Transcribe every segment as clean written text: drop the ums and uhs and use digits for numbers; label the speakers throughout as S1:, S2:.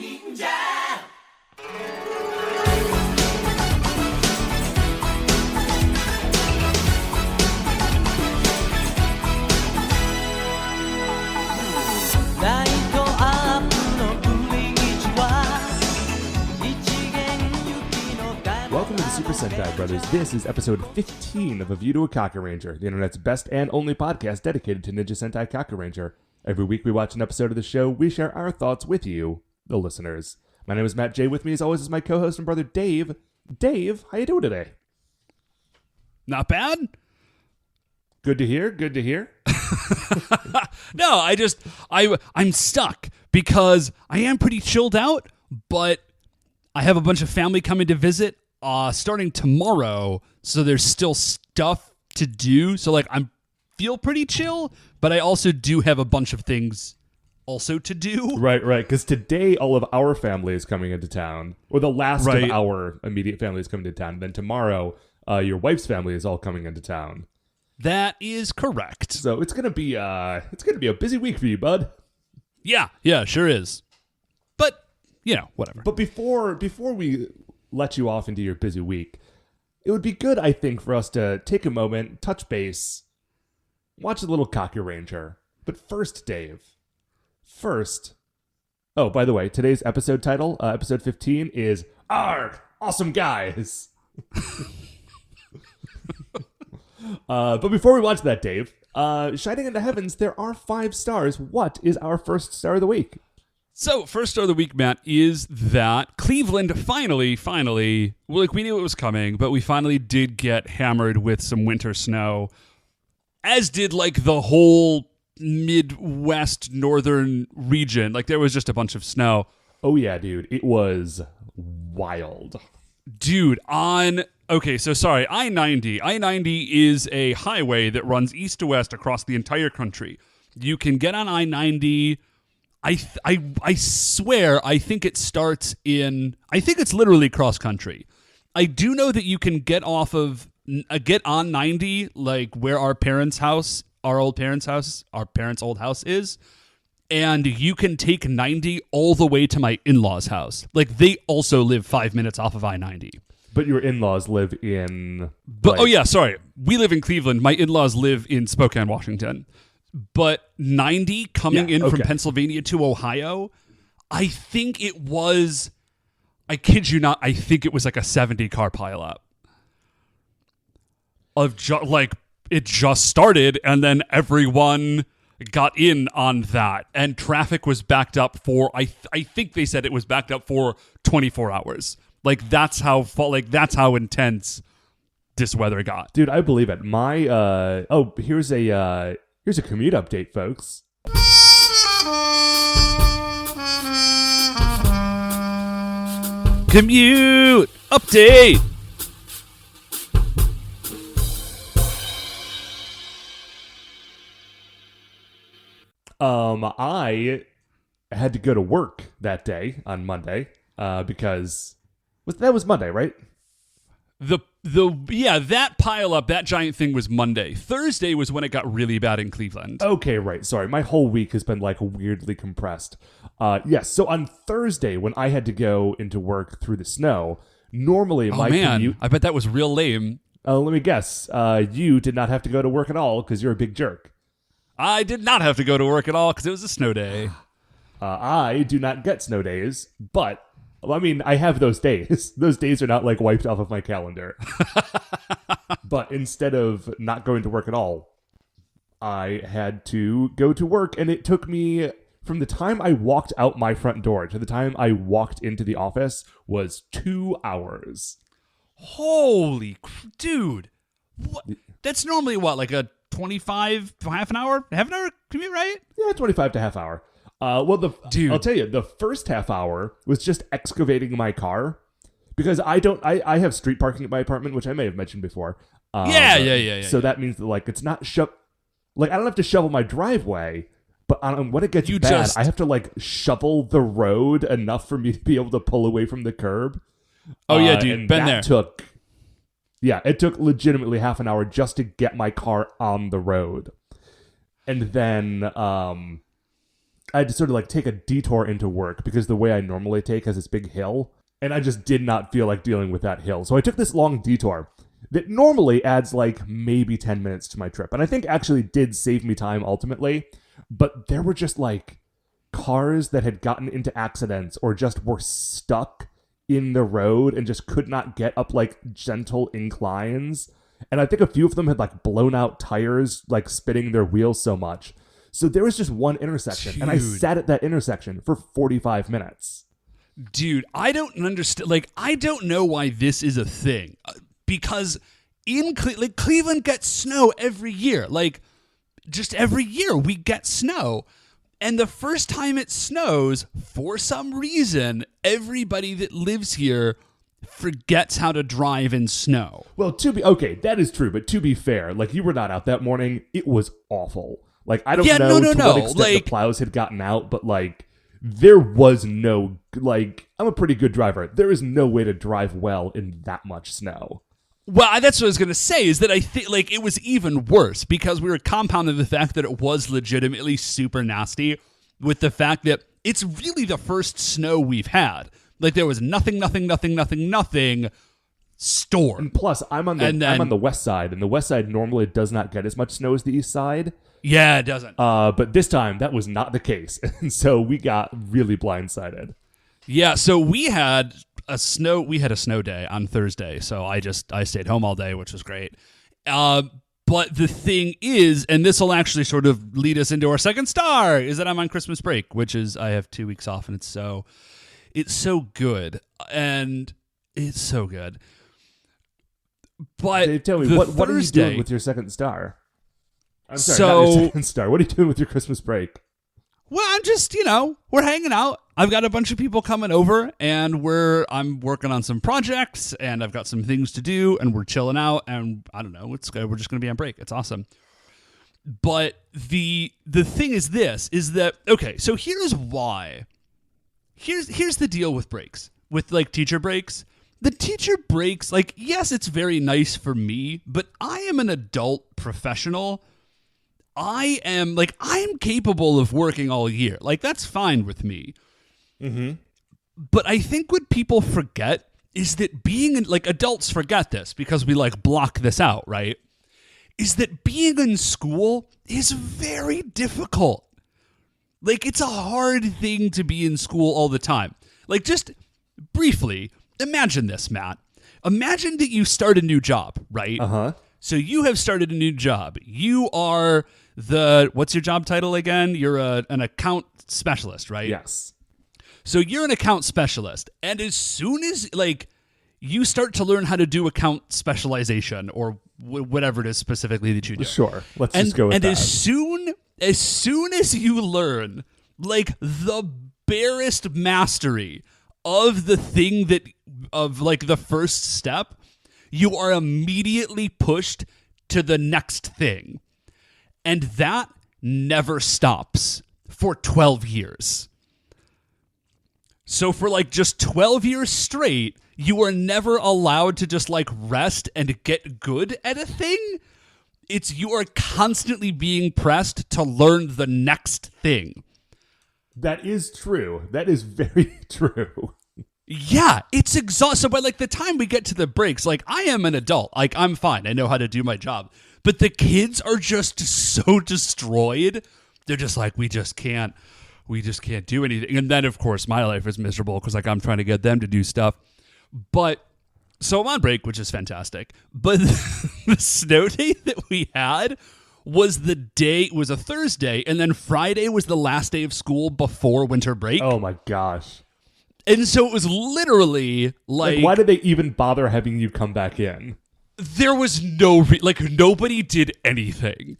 S1: Welcome to the Super Sentai Brothers. This is episode 15 of A View to a Kakuranger, the internet's best and only podcast dedicated to Ninja Sentai Kakuranger. Every week we watch an episode of the show, we share our thoughts with you, the listeners. My name is Matt J. With me as always is my co-host and brother Dave. Dave, how you doing today?
S2: Not bad.
S1: Good to hear, good to hear.
S2: No, I'm stuck because I am pretty chilled out, but I have a bunch of family coming to visit starting tomorrow, so there's still stuff to do. So like I feel pretty chill, but I also do have a bunch of things also to do.
S1: Right, because today all of our family is coming into town, or the last of our immediate family is coming to town. Then tomorrow, your wife's family is all coming into town.
S2: That is correct.
S1: So it's gonna be a busy week for you, bud.
S2: Yeah, sure is. But whatever.
S1: But before we let you off into your busy week, it would be good, I think, for us to take a moment, touch base, watch a little Kakuranger. But first, Dave. Oh, by the way, today's episode title, episode 15, is Argh! Awesome Guys! But before we watch that, Dave, Shining in the Heavens, there are 5 stars. What is our first star of the week?
S2: So, first star of the week, Matt, is that Cleveland finally, we knew it was coming, but we finally did get hammered with some winter snow, as did, the whole Midwest northern region. There was just a bunch of snow.
S1: Oh, yeah, dude. It was wild.
S2: Dude, I-90. I-90 is a highway that runs east to west across the entire country. You can get on I-90... I swear, I think it starts I think it's literally cross country. I do know that you can get on 90, where our parents' old house is, and you can take 90 all the way to my in-laws' house. They also live 5 minutes off of I-90.
S1: But your in-laws live in...
S2: We live in Cleveland. My in-laws live in Spokane, Washington. But 90 coming in from Pennsylvania to Ohio, I think it was, I kid you not, I think it was a 70-car pileup. It just started, and then everyone got in on that, and traffic was backed up for, I think they said it was backed up for 24 hours. That's how intense this weather got.
S1: Dude, I believe it. Here's a commute update, folks.
S2: Commute update.
S1: I had to go to work that day on Monday because that was Monday, right?
S2: That pileup, that giant thing was Monday. Thursday was when it got really bad in Cleveland.
S1: Okay, right. Sorry, my whole week has been weirdly compressed. Yes. So on Thursday, when I had to go into work through the snow, normally commute.
S2: I bet that was real lame.
S1: Let me guess. You did not have to go to work at all because you're a big jerk.
S2: I did not have to go to work at all because it was a snow day.
S1: I do not get snow days, but. Well, I mean, I have those days. Those days are not wiped off of my calendar. But instead of not going to work at all, I had to go to work, and it took me from the time I walked out my front door to the time I walked into the office was 2 hours.
S2: Holy dude. What? That's normally a 25 half an hour commute, right?
S1: Yeah, 25 to half hour. I'll tell you, the first half hour was just excavating my car because I have street parking at my apartment, which I may have mentioned before.
S2: Yeah.
S1: So that means that it's not I don't have to shovel my driveway, but when it gets bad, I have to shovel the road enough for me to be able to pull away from the curb.
S2: Oh yeah, dude,
S1: and
S2: been there.
S1: It took legitimately half an hour just to get my car on the road. And then I had to sort of like take a detour into work because the way I normally take has this big hill, and I just did not feel like dealing with that hill. So I took this long detour that normally adds like maybe 10 minutes to my trip, and I think actually did save me time ultimately, but there were just like cars that had gotten into accidents or just were stuck in the road and just could not get up like gentle inclines. And I think a few of them had like blown out tires, like spinning their wheels so much. So there was just one intersection, and I sat at that intersection for 45 minutes.
S2: Dude, I don't understand. Like, I don't know why this is a thing. Because in Cleveland gets snow every year. Like, just every year we get snow. And the first time it snows, for some reason, everybody that lives here forgets how to drive in snow.
S1: Well, okay, that is true. But to be fair, like, you were not out that morning. It was awful. Like, I don't know to what extent the plows had gotten out, but like, there was no, like, I'm a pretty good driver. There is no way to drive well in that much snow.
S2: Well, that's what I was going to say, is that I think, like, it was even worse because we were compounding the fact that it was legitimately super nasty with the fact that it's really the first snow we've had. Like, there was nothing, storm.
S1: And plus, I'm on the west side, and the west side normally does not get as much snow as the east side.
S2: Yeah, it doesn't.
S1: But this time, that was not the case, and so we got really blindsided.
S2: Yeah, so we had a snow day on Thursday, so I stayed home all day, which was great. But the thing is, and this will actually sort of lead us into our second star, is that I'm on Christmas break, which is I have 2 weeks off, and it's so good, and it's so good. But
S1: Dave, tell me, what are you doing with your second star? I'm sorry, not your second star. What are you doing with your Christmas break?
S2: Well, I'm just, we're hanging out. I've got a bunch of people coming over, and I'm working on some projects, and I've got some things to do, and we're chilling out, and I don't know, we're just going to be on break. It's awesome. But the thing is that, okay, so here's why. Here's the deal with breaks, with like teacher breaks. The teacher breaks, like, yes, it's very nice for me, but I am an adult professional. I'm capable of working all year. Like, that's fine with me.
S1: Mm-hmm.
S2: But I think what people forget is that adults forget this because we like block this out, right? Is that being in school is very difficult. Like, it's a hard thing to be in school all the time. Like, just briefly, imagine this, Matt. Imagine that you start a new job, right?
S1: Uh-huh.
S2: So you have started a new job. You are what's your job title again? You're an account specialist, right?
S1: Yes.
S2: So you're an account specialist. And as soon as, like, you start to learn how to do account specialization or whatever it is specifically that you do.
S1: Sure. Let's just go with that.
S2: And as soon as you learn, like, the barest mastery of the thing of like the first step, you are immediately pushed to the next thing. And that never stops for 12 years. So for like just 12 years straight, you are never allowed to just like rest and get good at a thing. You are constantly being pressed to learn the next thing.
S1: That is true. That is very true.
S2: Yeah, it's exhausting. So by like the time we get to the breaks, like, I am an adult. Like, I'm fine. I know how to do my job. But the kids are just so destroyed. They're just like, we just can't do anything. And then, of course, my life is miserable because, like, I'm trying to get them to do stuff. But so I'm on break, which is fantastic. But the snow day that we had was a Thursday, and then Friday was the last day of school before winter break.
S1: Oh my gosh.
S2: And so it was literally like
S1: why did they even bother having you come back in?
S2: There was nobody did anything.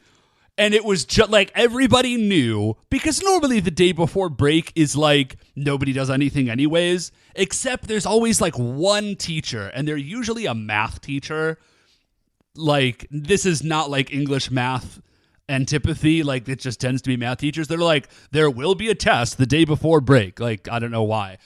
S2: And it was just like everybody knew, because normally the day before break is like nobody does anything anyways, except there's always like one teacher, and they're usually a math teacher. Like, this is not like English math antipathy, like, it just tends to be math teachers. They're like, there will be a test the day before break. Like, I don't know why.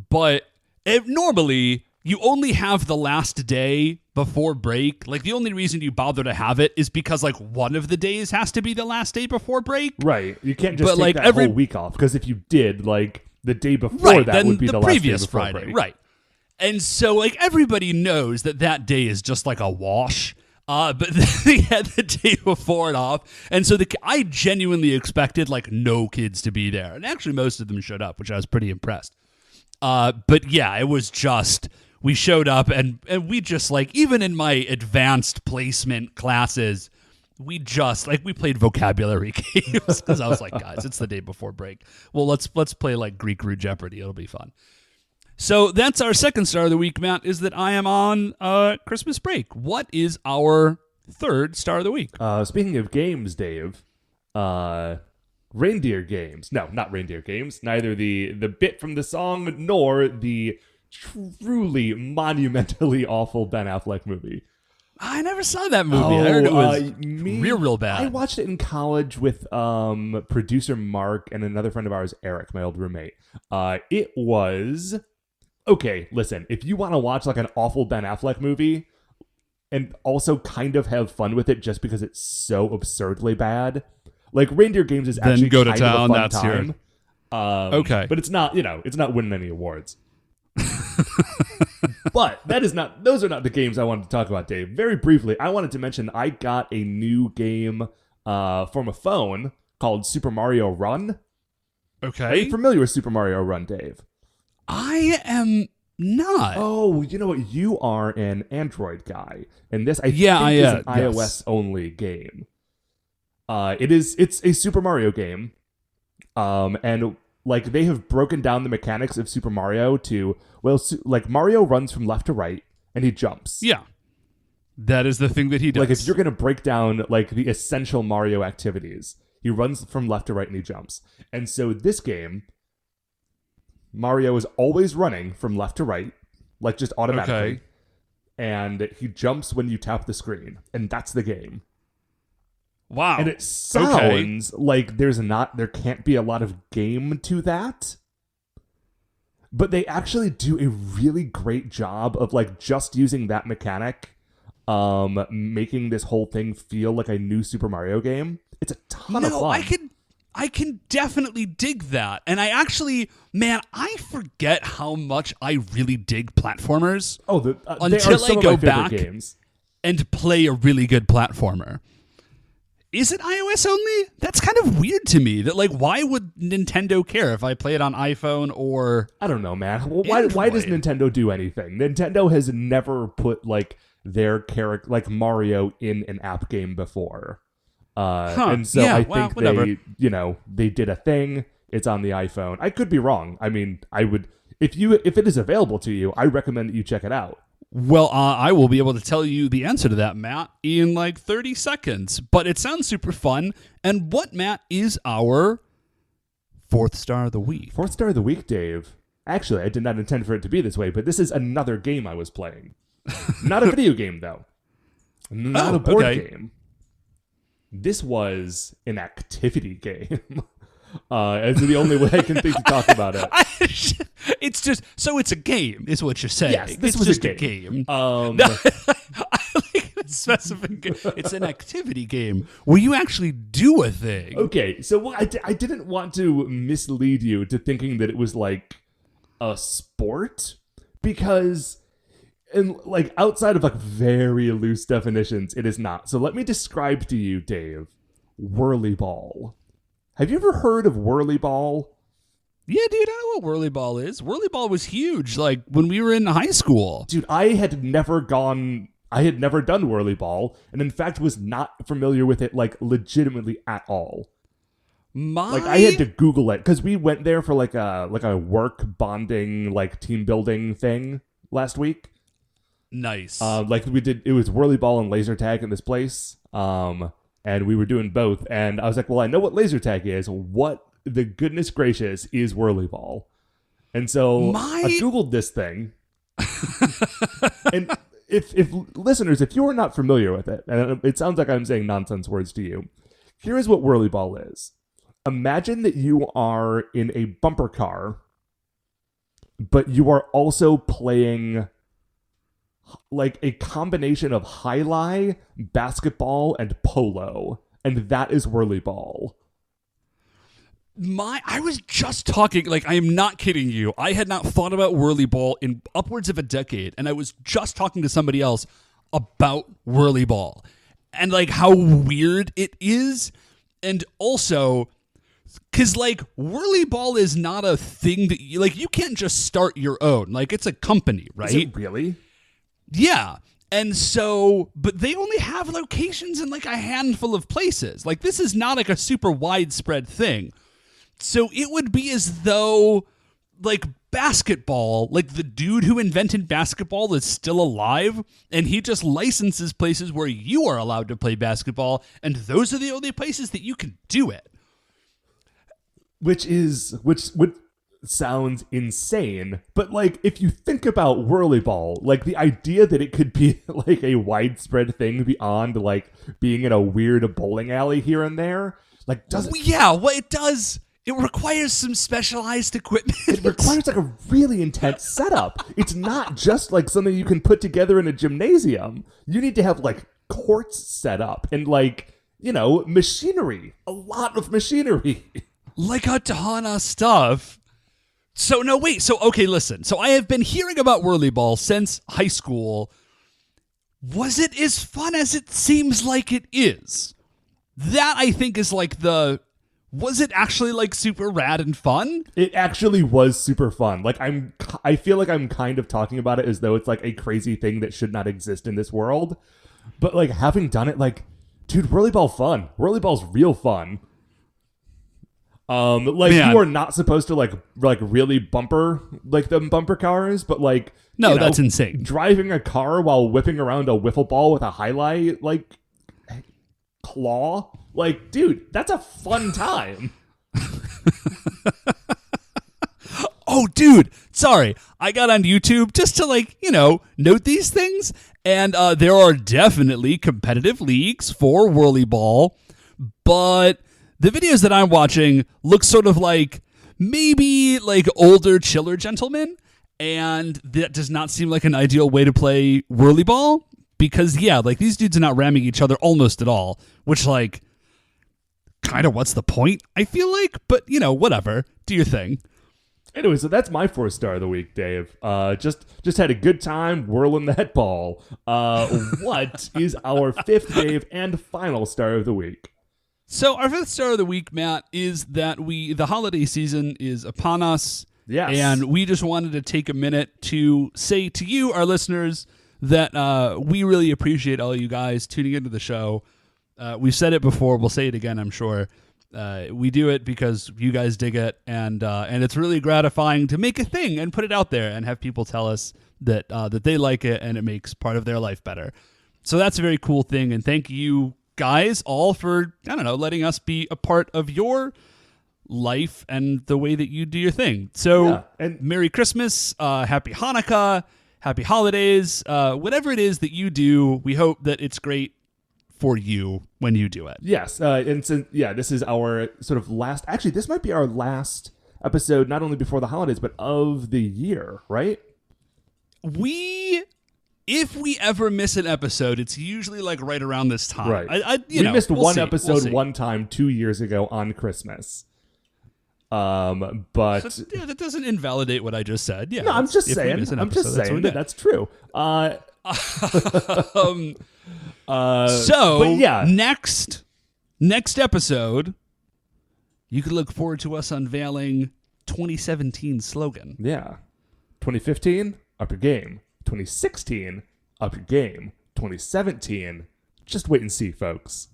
S2: But normally you only have the last day before break. Like, the only reason you bother to have it is because, like, one of the days has to be the last day before break.
S1: Right. You can't just take that whole week off, because if you did, like, the day before that would be the last day before
S2: Friday.
S1: break.
S2: Right. And so, like, everybody knows that day is just like a wash. But they had the day before it off. And so I genuinely expected, like, no kids to be there. And actually, most of them showed up, which I was pretty impressed. But yeah, it was just... We showed up and we just, like, even in my advanced placement classes, we just, like, we played vocabulary games because I was like, guys, it's the day before break. Well, let's play, like, Greek Root Jeopardy. It'll be fun. So that's our second star of the week, Matt, is that I am on Christmas break. What is our third star of the week?
S1: Speaking of games, Dave, reindeer games. No, not reindeer games. Neither the bit from the song nor the truly monumentally awful Ben Affleck movie.
S2: I never saw that movie. I heard it was real bad.
S1: I watched it in college with producer Mark and another friend of ours, Eric, my old roommate. It was... Okay, listen, if you want to watch, like, an awful Ben Affleck movie and also kind of have fun with it just because it's so absurdly bad, like, Reindeer Games is actually
S2: go to
S1: kind
S2: town,
S1: of a fun
S2: that's
S1: time.
S2: Okay.
S1: But it's not, it's not winning any awards. But those are not the games I wanted to talk about, Dave. Very briefly, I wanted to mention I got a new game from a phone called Super Mario Run.
S2: Okay.
S1: Are you familiar with Super Mario Run, Dave?
S2: I am not.
S1: Oh, you know what? You are an Android guy, and this is an iOS-only game. It's a Super Mario game, and, like, they have broken down the mechanics of Super Mario to, like, Mario runs from left to right, and he jumps.
S2: Yeah. That is the thing that he does.
S1: Like, if you're going to break down, like, the essential Mario activities, he runs from left to right and he jumps. And so this game, Mario is always running from left to right, like, just automatically.
S2: Okay.
S1: And he jumps when you tap the screen. And that's the game.
S2: Wow.
S1: And it sounds like there can't be a lot of game to that. But they actually do a really great job of, like, just using that mechanic, making this whole thing feel like a new Super Mario game. It's a ton of fun.
S2: I can definitely dig that. And I actually, man, I forget how much I really dig platformers.
S1: Oh, they
S2: until
S1: are some
S2: I go
S1: of my
S2: back
S1: favorite games.
S2: And play a really good platformer. Is it iOS only? That's kind of weird to me. That, like, why would Nintendo care if I play it on iPhone or...
S1: I don't know, man. Why does Nintendo do anything? Nintendo has never put, like, their character, like Mario, in an app game before. And so I think they did a thing. It's on the iPhone. I could be wrong. I mean, I would, if it is available to you, I recommend that you check it out.
S2: Well, I will be able to tell you the answer to that, Matt, in like 30 seconds. But it sounds super fun. And what, Matt, is our fourth star of the week?
S1: Fourth star of the week, Dave. Actually, I did not intend for it to be this way, but this is another game I was playing. Not a video game, though. Not a board game. This was an activity game. It's the only way I can think to talk about it.
S2: It's just, so it's a game, is what you're saying.
S1: Yes, this was
S2: just
S1: a game.
S2: I like the specific. It's an activity game where you actually do a thing.
S1: Okay, so I didn't want to mislead you to thinking that it was like a sport, because... And, like, outside of, like, very loose definitions, it is not. So let me describe to you, Dave, Whirly Ball. Have you ever heard of Whirly Ball?
S2: Yeah, dude, I know what Whirly Ball is. Whirly Ball was huge, like, when we were in high school.
S1: Dude, I had never done Whirly Ball, and in fact was not familiar with it, like, legitimately at all. Like, I had to Google it, because we went there for, like a work bonding, like, team building thing last week.
S2: Nice.
S1: Like we did, it was Whirly Ball and laser tag in this place. And we were doing both. And I was like, well, I know what laser tag is. What the goodness gracious is Whirly Ball? And so I Googled this thing. And if listeners, if you are not familiar with it, and it sounds like I'm saying nonsense words to you, here is what Whirly Ball is. Imagine that you are in a bumper car, but you are also playing like a combination of highlight, basketball, and polo, and that is whirly ball.
S2: I was just talking, like, I am not kidding you. I had not thought about whirly ball in upwards of a decade, and I was just talking to somebody else about whirly ball and like how weird it is. And also, because like whirly ball is not a thing that you can't just start your own. Like, it's a company, right?
S1: Is it really?
S2: Yeah. And so, but they only have locations in like a handful of places. Like, this is not like a super widespread thing. So it would be as though, like, basketball, like the dude who invented basketball is still alive, and he just licenses places where you are allowed to play basketball, and those are the only places that you can do it.
S1: Which sounds insane, but like, if you think about whirly ball, like the idea that it could be like a widespread thing beyond like being in a weird bowling alley here and there, like, doesn't...
S2: Yeah, well, it does. It requires some specialized equipment.
S1: It requires like a really intense setup. It's not just like something you can put together in a gymnasium. You need to have like courts set up and like, you know, machinery. A lot of machinery.
S2: Like a ton of stuff. So, no, wait. So, okay, listen. So I have been hearing about whirly ball since high school. Was it as fun as it seems like it is? That, I think, is like was it actually like super rad and fun?
S1: It actually was super fun. Like, I feel like I'm kind of talking about it as though it's like a crazy thing that should not exist in this world. But like, having done it, like, dude, whirly ball fun. Whirly ball's real fun. Like, man, you are not supposed to like really bumper like the bumper cars, but like,
S2: no, that's insane.
S1: Driving a car while whipping around a wiffle ball with a highlight like claw, like, dude, that's a fun time.
S2: Oh, dude, sorry, I got on YouTube just to like, you know, note these things, and there are definitely competitive leagues for whirly ball, but the videos that I'm watching look sort of like maybe like older, chiller gentlemen, and that does not seem like an ideal way to play whirly ball because, yeah, like these dudes are not ramming each other almost at all, which, like, kind of what's the point, I feel like, but, you know, whatever. Do your thing.
S1: Anyway, so that's my 4-star of the week, Dave. Just had a good time whirling that ball. What is our 5th, Dave, and final star of the week?
S2: So our 5th star of the week, Matt, is that the holiday season is upon us.
S1: Yes.
S2: And we just wanted to take a minute to say to you, our listeners, that we really appreciate all you guys tuning into the show. We've said it before. We'll say it again, I'm sure. We do it because you guys dig it, and it's really gratifying to make a thing and put it out there and have people tell us that they like it and it makes part of their life better. So that's a very cool thing, and thank you guys all for, I don't know, letting us be a part of your life and the way that you do your thing. So, yeah, and Merry Christmas, Happy Hanukkah, Happy Holidays, whatever it is that you do, we hope that it's great for you when you do it.
S1: Yes, and so, yeah, this is our sort of last, actually, this might be our last episode, not only before the holidays, but of the year, right?
S2: If we ever miss an episode, it's usually like right around this time.
S1: Right. We missed one episode one time 2 years ago on Christmas. But
S2: so, yeah, that doesn't invalidate what I just said. Yeah.
S1: No, I'm just saying that's true.
S2: So
S1: but yeah.
S2: next episode, you could look forward to us unveiling 2017 slogan.
S1: Yeah. 2015, up your game. 2016, up your game. 2017, just wait and see, folks.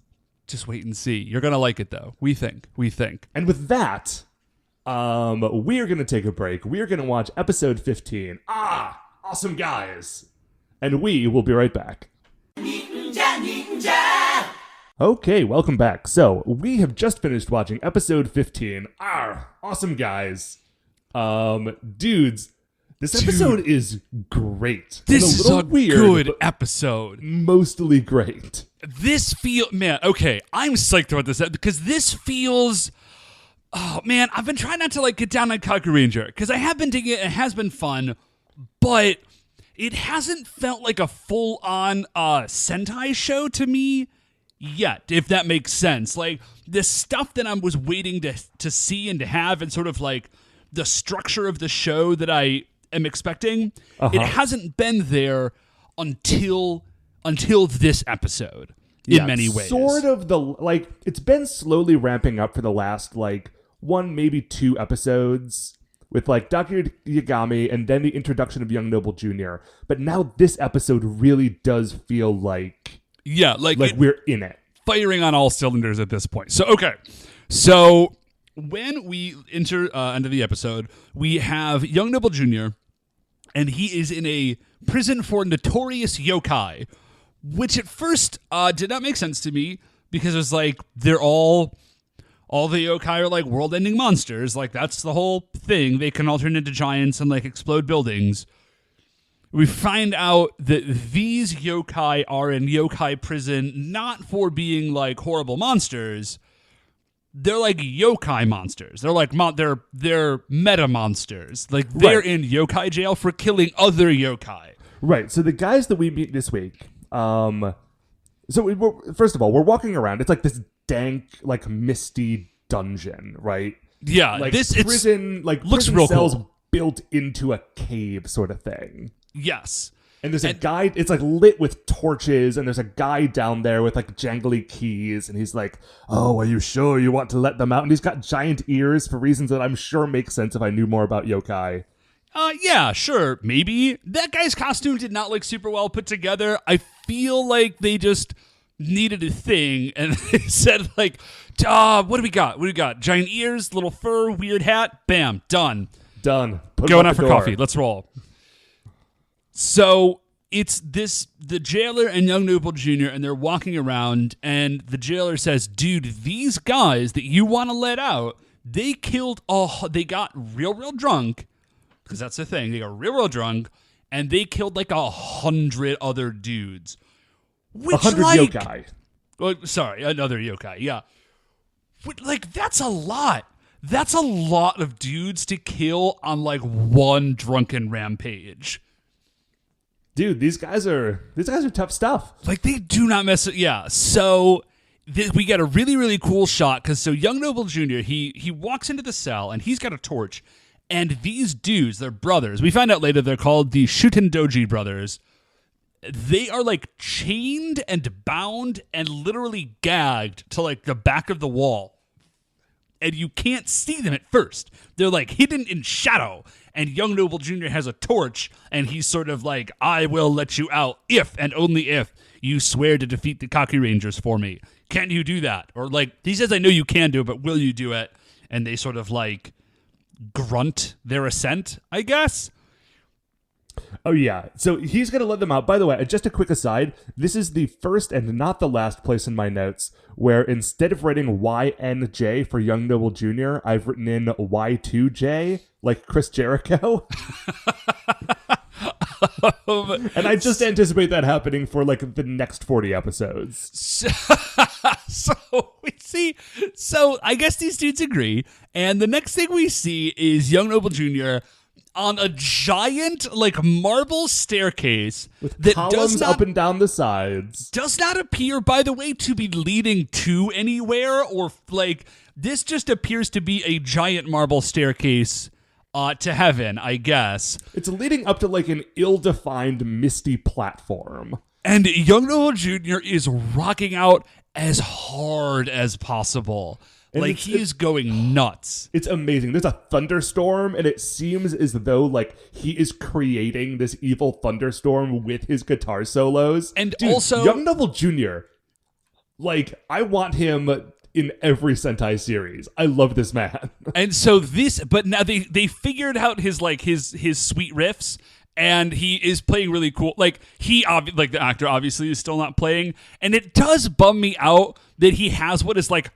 S2: Just wait and see. You're going to like it, though. We think.
S1: And with that, we're going to take a break. We're going to watch episode 15. Awesome guys. And we will be right back. Ninja. Okay, welcome back. So, we have just finished watching episode 15. Awesome guys. Dudes, this episode is great.
S2: This is a
S1: weird,
S2: good episode.
S1: Mostly great.
S2: Man, okay, I'm psyched about this because this feels, oh man, I've been trying not to like get down on Kakuranger because I have been digging it. It has been fun, but it hasn't felt like a full-on Sentai show to me yet, if that makes sense. Like, the stuff that I was waiting to see and to have, and sort of like the structure of the show that I am expecting, it hasn't been there until this episode in many ways.
S1: Sort of it's been slowly ramping up for the last like 1, maybe 2 episodes with like Dr. Yagami and then the introduction of Young Noble Jr. But now this episode really does feel like we're in it.
S2: Firing on all cylinders at this point. So when we enter into the episode, we have Young Noble Jr., and he is in a prison for notorious yokai, which at first did not make sense to me, because it was like, they're all the yokai are like world-ending monsters. Like, that's the whole thing. They can all turn into giants and like explode buildings. We find out that these yokai are in yokai prison not for being like horrible monsters. They're like yokai monsters. They're like they're meta monsters. Like, they're in yokai jail for killing other yokai.
S1: Right. So the guys that we meet this week, first of all, we're walking around. It's like this dank, like misty dungeon, right?
S2: Yeah,
S1: like
S2: this
S1: prison, like
S2: looks
S1: prison
S2: real
S1: cells
S2: cool.
S1: Built into a cave, sort of thing.
S2: Yes.
S1: And there's a guy, it's like lit with torches, and there's a guy down there with like jangly keys, and he's like, "Oh, are you sure you want to let them out?" And he's got giant ears for reasons that I'm sure make sense if I knew more about yokai.
S2: Yeah, sure, maybe. That guy's costume did not look super well put together. I feel like they just needed a thing, and they said like, what do we got? What do we got? Giant ears, little fur, weird hat, bam, done. Going out for coffee. Let's roll. So it's the jailer and Young Noble Jr., and they're walking around, and the jailer says, "Dude, these guys that you want to let out, they got real drunk," because that's the thing. They got real drunk, and they killed like 100 other dudes.
S1: 100 yokai.
S2: Another yokai, yeah. Like, that's a lot. That's a lot of dudes to kill on like one drunken rampage.
S1: Dude, these guys are tough stuff.
S2: Like, they do not mess it. Yeah. So we get a really, really cool shot, because so Young Noble Jr., he walks into the cell, and he's got a torch, and these dudes, they're brothers. We find out later they're called the Shutendoji brothers. They are like chained and bound and literally gagged to like the back of the wall. And you can't see them at first. They're like hidden in shadow. And Young Noble Jr. has a torch, and he's sort of like, "I will let you out if and only if you swear to defeat the Kakurangers for me. Can you do that?" Or like, he says, "I know you can do it, but will you do it?" And they sort of like grunt their assent, I guess.
S1: Oh, yeah. So he's going to let them out. By the way, just a quick aside, this is the first and not the last place in my notes where instead of writing YNJ for Young Noble Jr., I've written in Y2J, like Chris Jericho. And I just anticipate that happening for like the next 40 episodes.
S2: So we see, I guess these dudes agree. And the next thing we see is Young Noble Jr. on a giant, like, marble staircase
S1: with
S2: that
S1: columns up and down the sides.
S2: Does not appear, by the way, to be leading to anywhere, or like, this just appears to be a giant marble staircase to heaven, I guess.
S1: It's leading up to like an ill-defined misty platform.
S2: And Young Noble Jr. is rocking out as hard as possible. And like, he is going nuts.
S1: It's amazing. There's a thunderstorm, and it seems as though like he is creating this evil thunderstorm with his guitar solos.
S2: And
S1: dude,
S2: also,
S1: Young Noble Jr., like, I want him in every Sentai series. I love this man.
S2: And so but now they figured out his sweet riffs, and he is playing really cool. Like, the actor obviously is still not playing, and it does bum me out that he has what is like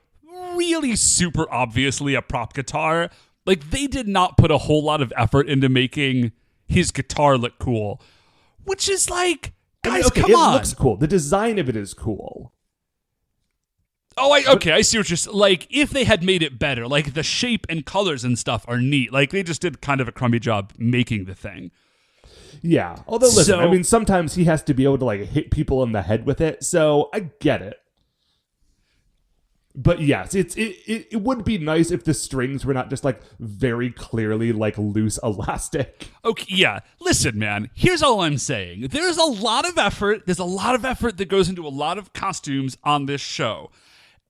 S2: really super obviously a prop guitar. Like, they did not put a whole lot of effort into making his guitar look cool, which is like, guys, come on.
S1: It looks cool. The design of it is cool.
S2: Oh, I see what you're saying. Like, if they had made it better, like the shape and colors and stuff are neat. Like, they just did kind of a crummy job making the thing.
S1: Yeah. Although, listen,
S2: So-
S1: I mean, sometimes he has to be able to like hit people in the head with it, so I get it. But yes, it would be nice if the strings were not just like very clearly like loose elastic.
S2: Okay, yeah. Listen, man, here's all I'm saying. There's a lot of effort. There's a lot of effort that goes into a lot of costumes on this show.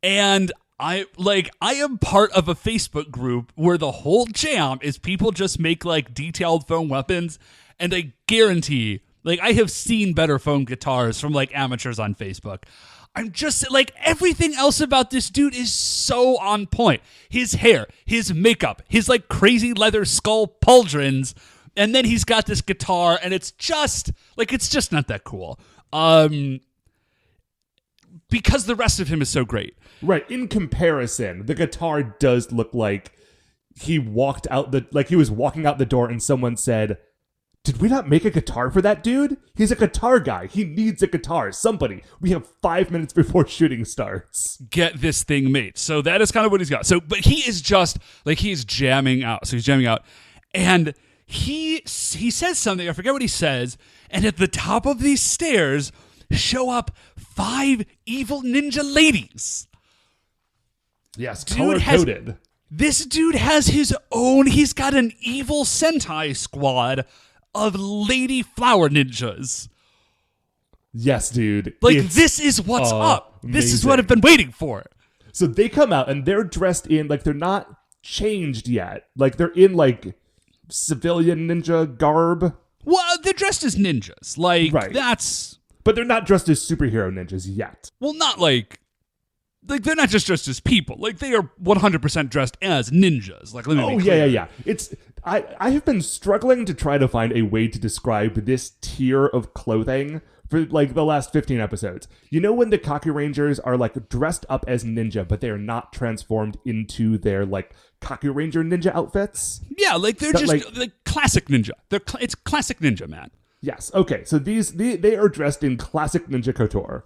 S2: And I am part of a Facebook group where the whole jam is people just make like detailed foam weapons, and I guarantee, like, I have seen better foam guitars from like amateurs on Facebook. I'm just like, everything else about this dude is so on point. His hair, his makeup, his like crazy leather skull pauldrons, and then he's got this guitar, and it's just not that cool. Because the rest of him is so great.
S1: Right. In comparison, the guitar does look like he was walking out the door and someone said, "Did we not make a guitar for that dude? He's a guitar guy. He needs a guitar. Somebody. We have 5 minutes before shooting starts.
S2: Get this thing made." So that is kind of what he's got. So, but he is just like, he's jamming out. So he's jamming out, and he says something. I forget what he says. And at the top of these stairs show up 5 evil ninja ladies.
S1: Yes, color-coded.
S2: This dude has his own. He's got an evil Sentai squad of lady flower ninjas.
S1: Yes, dude.
S2: Like, this is what's up. This is what I've been waiting for.
S1: So they come out and they're dressed in, like, they're not changed yet. Like, they're in, like, civilian ninja garb.
S2: Well, they're dressed as ninjas. Like,
S1: right.
S2: That's...
S1: But they're not dressed as superhero ninjas yet.
S2: Well, not like they're not just dressed as people. Like, they are 100% dressed as ninjas. Like, let me be clear.
S1: Yeah. It's I have been struggling to try to find a way to describe this tier of clothing for like the last 15 episodes. You know when the Kakurangers are like dressed up as ninja, but they are not transformed into their like Kakuranger ninja outfits?
S2: Yeah, like they're just like classic ninja. It's classic ninja, man.
S1: Yes. Okay. So they are dressed in classic ninja couture.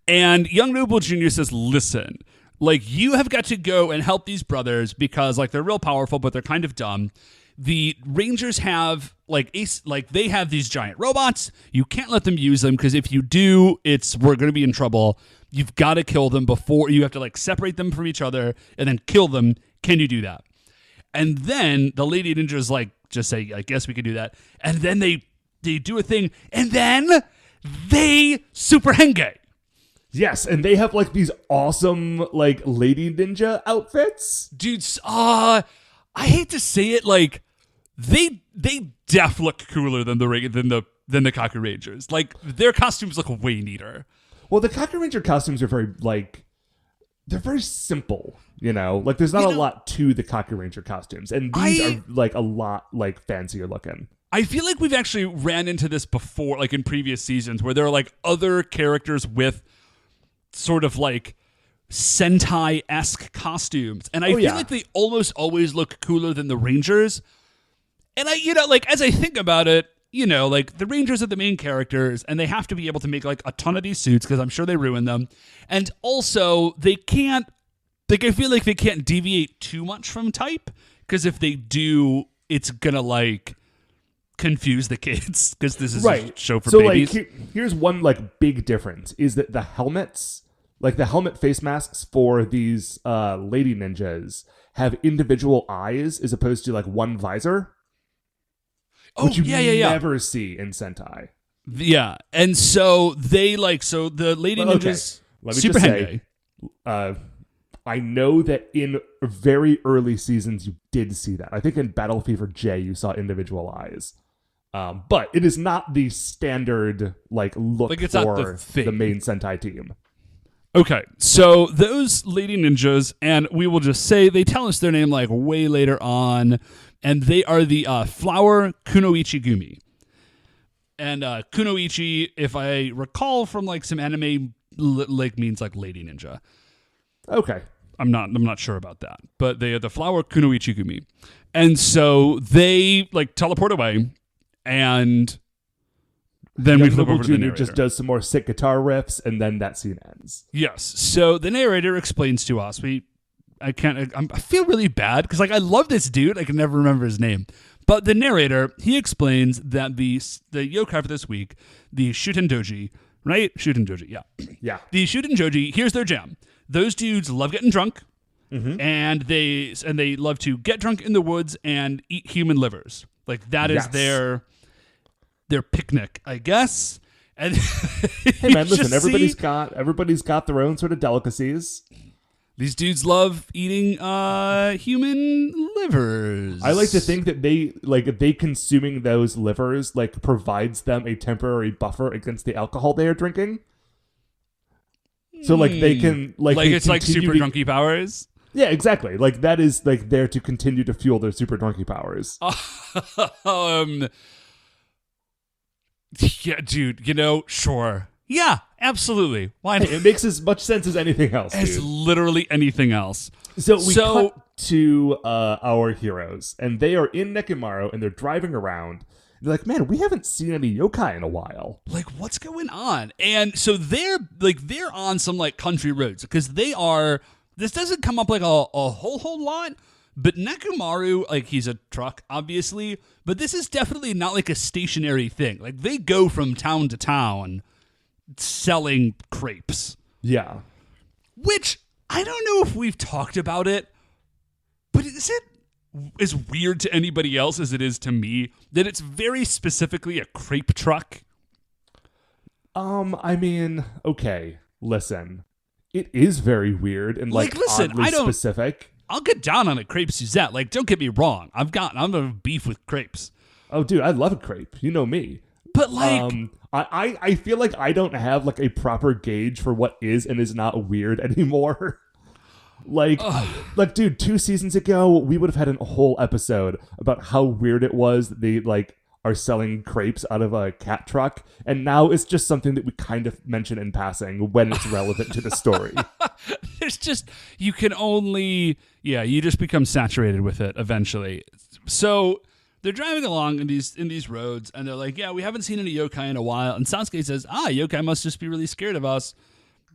S2: And Young Noble Jr. says, "Listen, like, you have got to go and help these brothers because like they're real powerful, but they're kind of dumb. The Rangers have they have these giant robots. You can't let them use them because if you do, we're going to be in trouble. You've got to kill them before you have to like separate them from each other and then kill them. Can you do that?" And then the lady ninjas like just say, "I guess we can do that." And then they do a thing, and then they super henge.
S1: Yes, and they have like these awesome like lady ninja outfits.
S2: Dudes, I hate to say it, like they def look cooler than the Kakurangers. Like, their costumes look way neater.
S1: Well, the Kakuranger costumes are they're very simple, you know? Like, there's not a lot to the Kakuranger costumes, and these are like a lot like fancier looking.
S2: I feel like we've actually ran into this before, like in previous seasons, where there are like other characters with sort of like Sentai-esque costumes. And I feel like they almost always look cooler than the Rangers. And as I think about it, like the Rangers are the main characters and they have to be able to make like a ton of these suits because I'm sure they ruin them. And also I feel like they can't deviate too much from type because if they do, it's gonna like confuse the kids because this is a show for babies.
S1: Like, here's one like big difference is that the helmets, like the helmet face masks for these lady ninjas, have individual eyes as opposed to like one visor. Which you never see in Sentai.
S2: Yeah, and so the lady ninjas
S1: let me
S2: super
S1: just say, I know that in very early seasons you did see that. I think in Battle Fever J you saw individual eyes. But it is not the standard like look
S2: like it's
S1: for
S2: not the
S1: main Sentai team.
S2: Okay, so those lady ninjas, and we will just say they tell us their name like way later on, and they are the Flower Kunoichi Gumi. And Kunoichi, if I recall from like some anime, like means like lady ninja.
S1: Okay.
S2: I'm not sure about that, but they are the Flower Kunoichi Gumi. And so they like teleport away, and then we flip over to the narrator.
S1: Just does some more sick guitar riffs, and then that scene ends.
S2: Yes. So the narrator explains to us. I feel really bad because like I love this dude. I can never remember his name, But the narrator, he explains that the yokai for this week, the Shutendoji, right? Shutendoji, yeah.
S1: Yeah.
S2: The Shutendoji, here's their jam. Those dudes love getting drunk, and they love to get drunk in the woods and eat human livers. Like that is their picnic, I guess. And
S1: hey man, listen, everybody's got their own sort of delicacies.
S2: These dudes love eating human livers.
S1: I like to think that they consuming those livers like provides them a temporary buffer against the alcohol they are drinking. So like they can like
S2: it's like super drunky powers.
S1: Yeah, exactly. Like that is like there to continue to fuel their super drunky powers.
S2: Yeah, dude. Sure. Yeah, absolutely. Why not?
S1: It makes as much sense as anything else.
S2: As literally anything else.
S1: So we cut to our heroes, and they are in Nekomaru, and they're driving around. They're like, man, we haven't seen any yokai in a while.
S2: Like, what's going on? And so they're on some like country roads because this doesn't come up like a whole lot, but Nekomaru, like he's a truck, obviously, but this is definitely not like a stationary thing. Like they go from town to town selling crepes.
S1: Yeah.
S2: Which, I don't know if we've talked about it, but is it as weird to anybody else as it is to me that it's very specifically a crepe truck?
S1: I mean, okay, listen. It is very weird and like oddly specific.
S2: I'll get down on a crepe Suzette. Like, don't get me wrong. I'm a beef with crepes.
S1: Oh, dude, I love a crepe. You know me.
S2: But like,
S1: I feel like I don't have like a proper gauge for what is and is not weird anymore. Like, dude, 2 seasons ago, we would have had a whole episode about how weird it was that they like are selling crepes out of a cat truck, and now it's just something that we kind of mention in passing when it's relevant to the story.
S2: There's just you just become saturated with it eventually. So they're driving along in these roads, and they're like, yeah, we haven't seen any yokai in a while. And Sasuke says, yokai must just be really scared of us.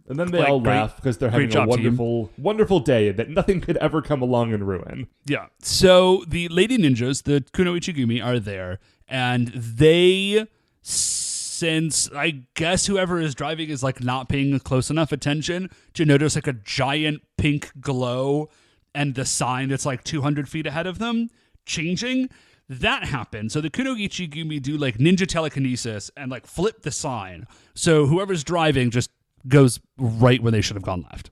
S1: And then they all laugh because they're having a wonderful day that nothing could ever come along and ruin.
S2: Yeah. So the lady ninjas, the Kunoichigumi, are there, and they, since I guess whoever is driving is like not paying close enough attention to notice like a giant pink glow and the sign that's like 200 feet ahead of them changing. That happened. So the Kunoichigumi do like ninja telekinesis and like flip the sign. So whoever's driving just goes right where they should have gone left.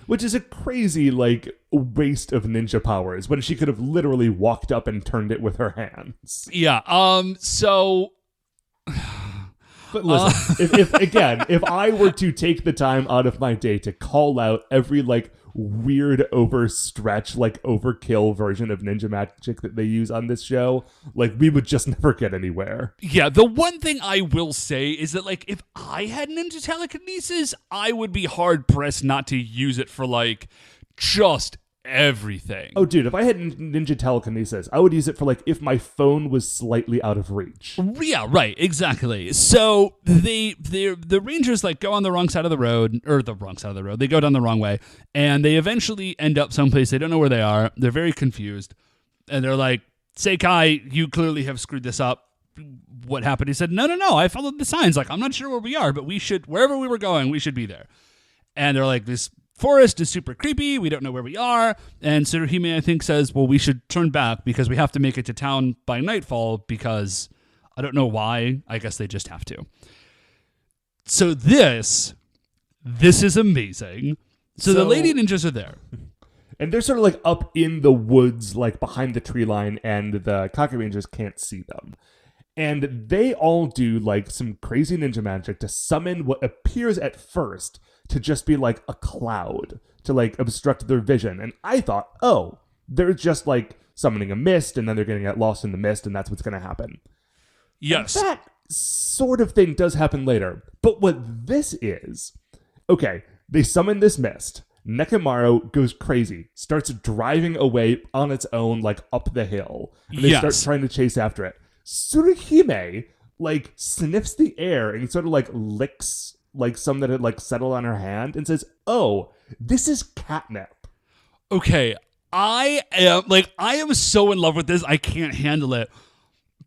S1: Which is a crazy, like, waste of ninja powers when she could have literally walked up and turned it with her hands.
S2: Yeah, so...
S1: But listen, if I were to take the time out of my day to call out every, like, weird overstretch, like, overkill version of ninja magic that they use on this show, like, we would just never get anywhere.
S2: Yeah, the one thing I will say is that, like, if I had ninja telekinesis, I would be hard-pressed not to use it for, like, just everything.
S1: Oh, dude, if I had ninja telekinesis, I would use it for, like, if my phone was slightly out of reach.
S2: Yeah, right, exactly. So the Rangers, like, go on the wrong side of the road, or the wrong side of the road. They go down the wrong way, and they eventually end up someplace. They don't know where they are. They're very confused, and they're like, Seikai, you clearly have screwed this up. What happened? He said, no, I followed the signs. Like, I'm not sure where we are, but wherever we were going, we should be there. And they're like, this forest is super creepy. We don't know where we are. And Tsuruhime, I think, says, well, we should turn back because we have to make it to town by nightfall because I don't know why. I guess they just have to. So this is amazing. So the lady ninjas are there.
S1: And they're sort of like up in the woods, like behind the tree line, and the Kakurangers can't see them. And they all do like some crazy ninja magic to summon what appears at first to just be like a cloud to like obstruct their vision. And I thought, oh, they're just like summoning a mist and then they're getting lost in the mist and that's what's going to happen.
S2: Yes.
S1: And that sort of thing does happen later. But what this is, okay, they summon this mist. Nekomaru goes crazy, starts driving away on its own, like up the hill. And they start trying to chase after it. Tsuruhime, like, sniffs the air and sort of like licks like some that had like settled on her hand and says, oh, this is catnip.
S2: Okay, I am so in love with this, I can't handle it.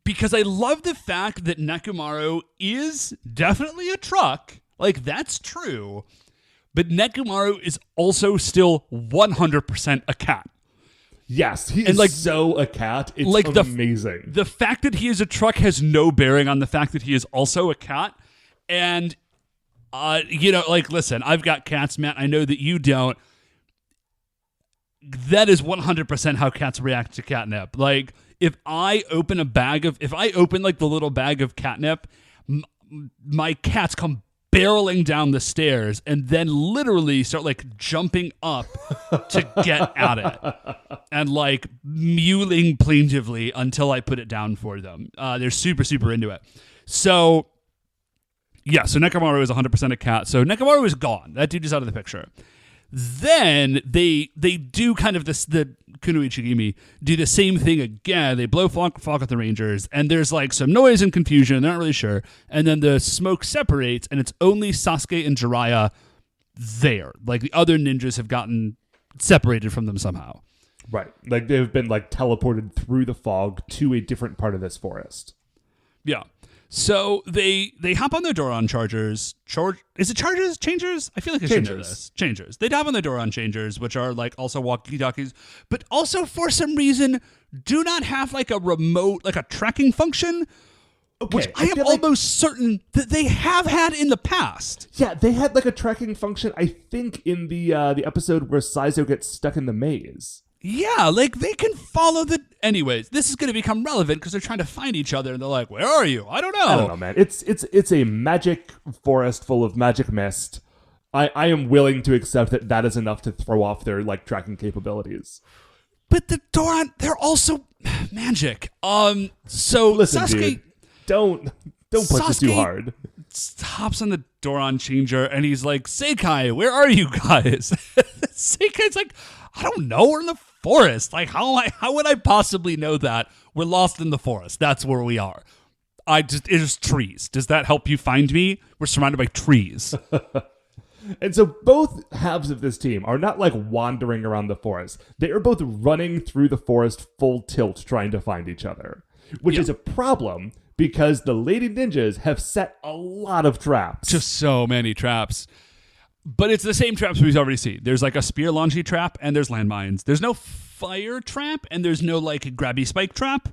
S2: because I love the fact that Nekomaru is definitely a truck. Like, that's true. But Nekomaru is also still 100% a cat.
S1: Yes, he is so a cat. It's like amazing.
S2: The fact that he is a truck has no bearing on the fact that he is also a cat. And, listen, I've got cats, Matt. I know that you don't. That is 100% how cats react to catnip. Like, if I open like the little bag of catnip, my cats come barreling down the stairs and then literally start like jumping up to get at it and like mewling plaintively until I put it down for them. They're super, super into it. So Nekomaru is 100% a cat. So Nekomaru is gone. That dude is out of the picture. Then they do kind of this, the Kuno Ichigimi do the same thing again. They blow fog at the Rangers, and there's like some noise and confusion. They're not really sure. And then the smoke separates, and it's only Sasuke and Jiraiya there. Like the other ninjas have gotten separated from them somehow.
S1: Right. Like they've been like teleported through the fog to a different part of this forest.
S2: Yeah. So they hop on their Doron chargers. Is it chargers? Changers? I feel like I should know this. Changers. They hop on their Doron changers, which are like also walkie-talkies, but also for some reason do not have like a remote, like a tracking function, which I am almost certain that they have had in the past.
S1: Yeah, they had like a tracking function, I think, in the episode where Saizo gets stuck in the maze.
S2: Yeah, like they can follow the... Anyways, this is going to become relevant because they're trying to find each other and they're like, where are you? I don't know,
S1: man. It's a magic forest full of magic mist. I am willing to accept that is enough to throw off their like tracking capabilities.
S2: But the Doron, they're also magic. So
S1: listen,
S2: Sasuke...
S1: Dude, don't push it too hard.
S2: Hops on the Doron changer and he's like, Seikai, where are you guys? Seikai's like, I don't know, we're in the forest. Like, how would I possibly know that? We're lost in the forest. That's where we are. It is trees. Does that help you find me? We're surrounded by trees.
S1: And so both halves of this team are not like wandering around the forest. They are both running through the forest full tilt trying to find each other, which is a problem because the Lady Ninjas have set a lot of traps.
S2: Just so many traps. But it's the same traps we've already seen. There's like a spear launchie trap and there's landmines. There's no fire trap and there's no like grabby spike trap.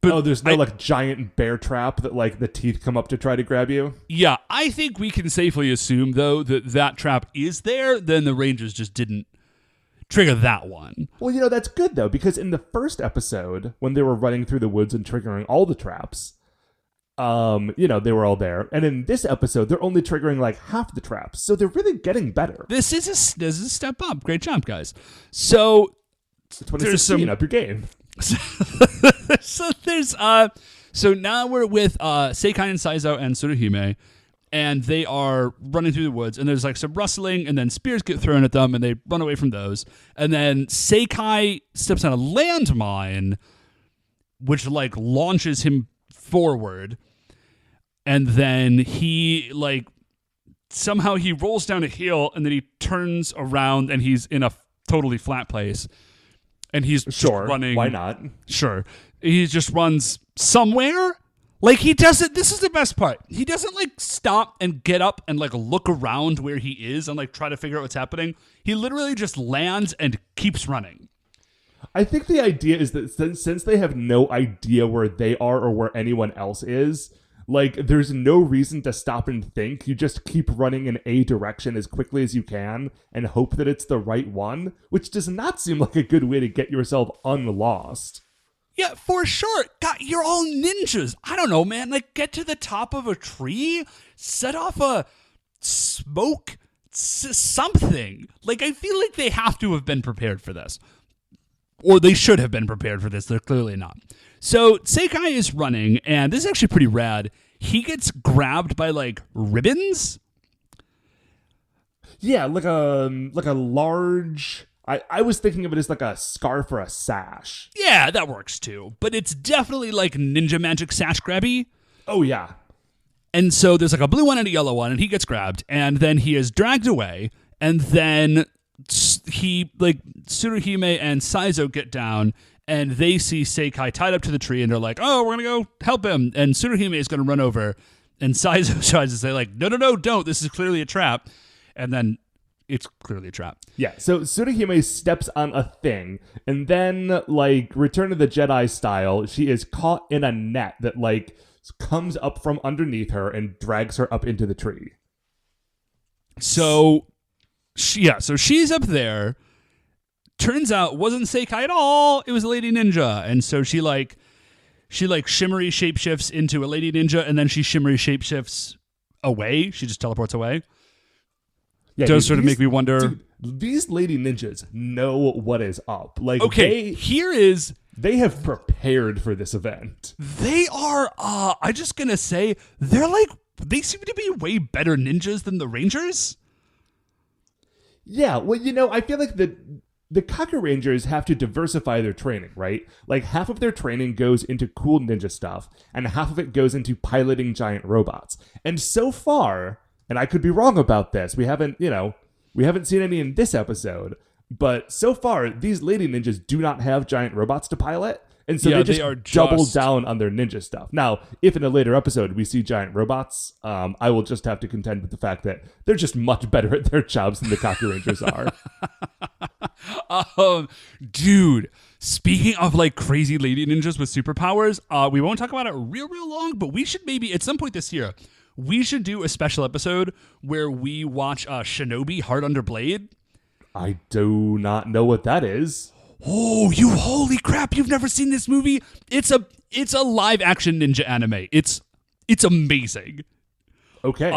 S2: But
S1: there's no like giant bear trap that like the teeth come up to try to grab you?
S2: Yeah, I think we can safely assume though that trap is there. Then the Rangers just didn't trigger that one.
S1: Well, that's good though, because in the first episode when they were running through the woods and triggering all the traps, they were all there. And in this episode, they're only triggering like half the traps. So they're really getting better.
S2: This is a step up. Great job, guys. So
S1: it's 2016, up your game.
S2: So now we're with Seikai and Saizo and Tsuruhime, and they are running through the woods, and there's like some rustling, and then spears get thrown at them, and they run away from those. And then Seikai steps on a landmine, which like launches him forward, and then he like somehow he rolls down a hill and then he turns around and he's in a totally flat place and he's just running.
S1: Why not?
S2: Sure. He just runs somewhere. Like he doesn't, this is the best part. He doesn't like stop and get up and like look around where he is and like try to figure out what's happening. He literally just lands and keeps running.
S1: I think the idea is that since they have no idea where they are or where anyone else is, like there's no reason to stop and think. You just keep running in a direction as quickly as you can and hope that it's the right one, which does not seem like a good way to get yourself unlost.
S2: Yeah, for sure. God, you're all ninjas. I don't know, man. Like, get to the top of a tree, set off a smoke, something. Like, I feel like they have to have been prepared for this. Or they should have been prepared for this. They're clearly not. So Seikai is running, and this is actually pretty rad. He gets grabbed by, like, ribbons.
S1: Yeah, like a large... I was thinking of it as like a scarf or a sash.
S2: Yeah, that works too. But it's definitely like ninja magic sash grabby.
S1: Oh, yeah.
S2: And so there's like a blue one and a yellow one, and he gets grabbed, and then he is dragged away, and then he, like, Tsuruhime and Saizo get down, and they see Seikai tied up to the tree, and they're like, "Oh, we're gonna go help him." And Tsuruhime is gonna run over, and Saizo tries to say like, "No, don't! This is clearly a trap," and then it's clearly a trap.
S1: Yeah, so Tsuruhime steps on a thing, and then, like, Return of the Jedi style, she is caught in a net that, like, comes up from underneath her and drags her up into the tree.
S2: So she's up there. Turns out, wasn't Seikai at all. It was a lady ninja, and so she shimmery shapeshifts into a lady ninja, and then she shimmery shapeshifts away. She just teleports away.
S1: Yeah,
S2: does sort of make me wonder.
S1: Dude, these lady ninjas know what is up. Like,
S2: okay,
S1: they have prepared for this event.
S2: They are. I'm just gonna say they seem to be way better ninjas than the Rangers.
S1: Yeah, well, I feel like the Kakurangers have to diversify their training, right? Like, half of their training goes into cool ninja stuff, and half of it goes into piloting giant robots. And so far, and I could be wrong about this, we haven't seen any in this episode, but so far, these lady ninjas do not have giant robots to pilot, and so they just double down on their ninja stuff. Now, if in a later episode we see giant robots, I will just have to contend with the fact that they're just much better at their jobs than the Kakurangers are.
S2: Dude, speaking of like crazy lady ninjas with superpowers, we won't talk about it real long, but we should maybe at some point this year, we should do a special episode where we watch Shinobi Heart Under Blade.
S1: I do not know what that is.
S2: Oh, you holy crap, you've never seen this movie? It's a live action ninja anime. It's amazing.
S1: Okay.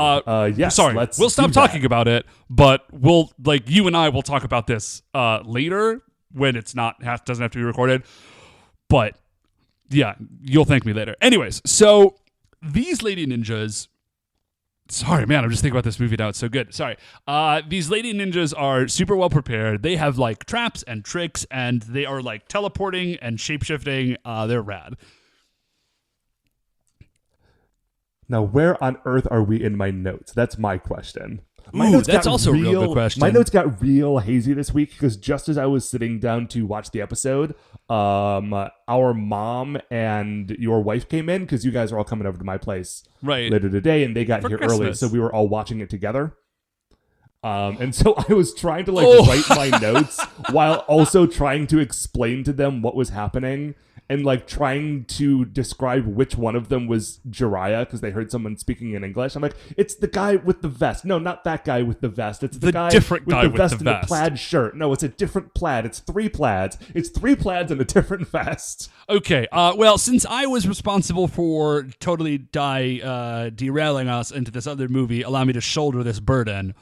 S1: Yes.
S2: Sorry, we'll stop talking about it, but you and I will talk about this later when it's doesn't have to be recorded. But yeah, you'll thank me later. Anyways, so these lady ninjas. Sorry, man, I'm just thinking about this movie now. It's so good. Sorry. These lady ninjas are super well prepared. They have like traps and tricks, and they are like teleporting and shapeshifting. They're rad.
S1: Now, where on earth are we in my notes? That's my question.
S2: That's also a real good question.
S1: My notes got real hazy this week because just as I was sitting down to watch the episode, our mom and your wife came in because you guys are all coming over to my place later today, and they got here early, so we were all watching it together. And so I was trying to write my notes while also trying to explain to them what was happening. And trying to describe which one of them was Jiraiya because they heard someone speaking in English. I'm like, it's the guy with the vest. No, not that guy with the vest. It's the guy
S2: different
S1: with
S2: guy
S1: the
S2: with
S1: vest
S2: the
S1: and
S2: vest.
S1: the plaid shirt. No, it's a different plaid. It's 3 plaids. It's 3 plaids and a different vest.
S2: Okay. Well, since I was responsible for totally derailing us into this other movie, allow me to shoulder this burden.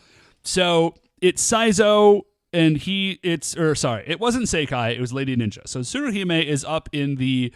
S2: So it's Saizo. And it wasn't Seikai, it was Lady Ninja. So Tsuruhime is up in the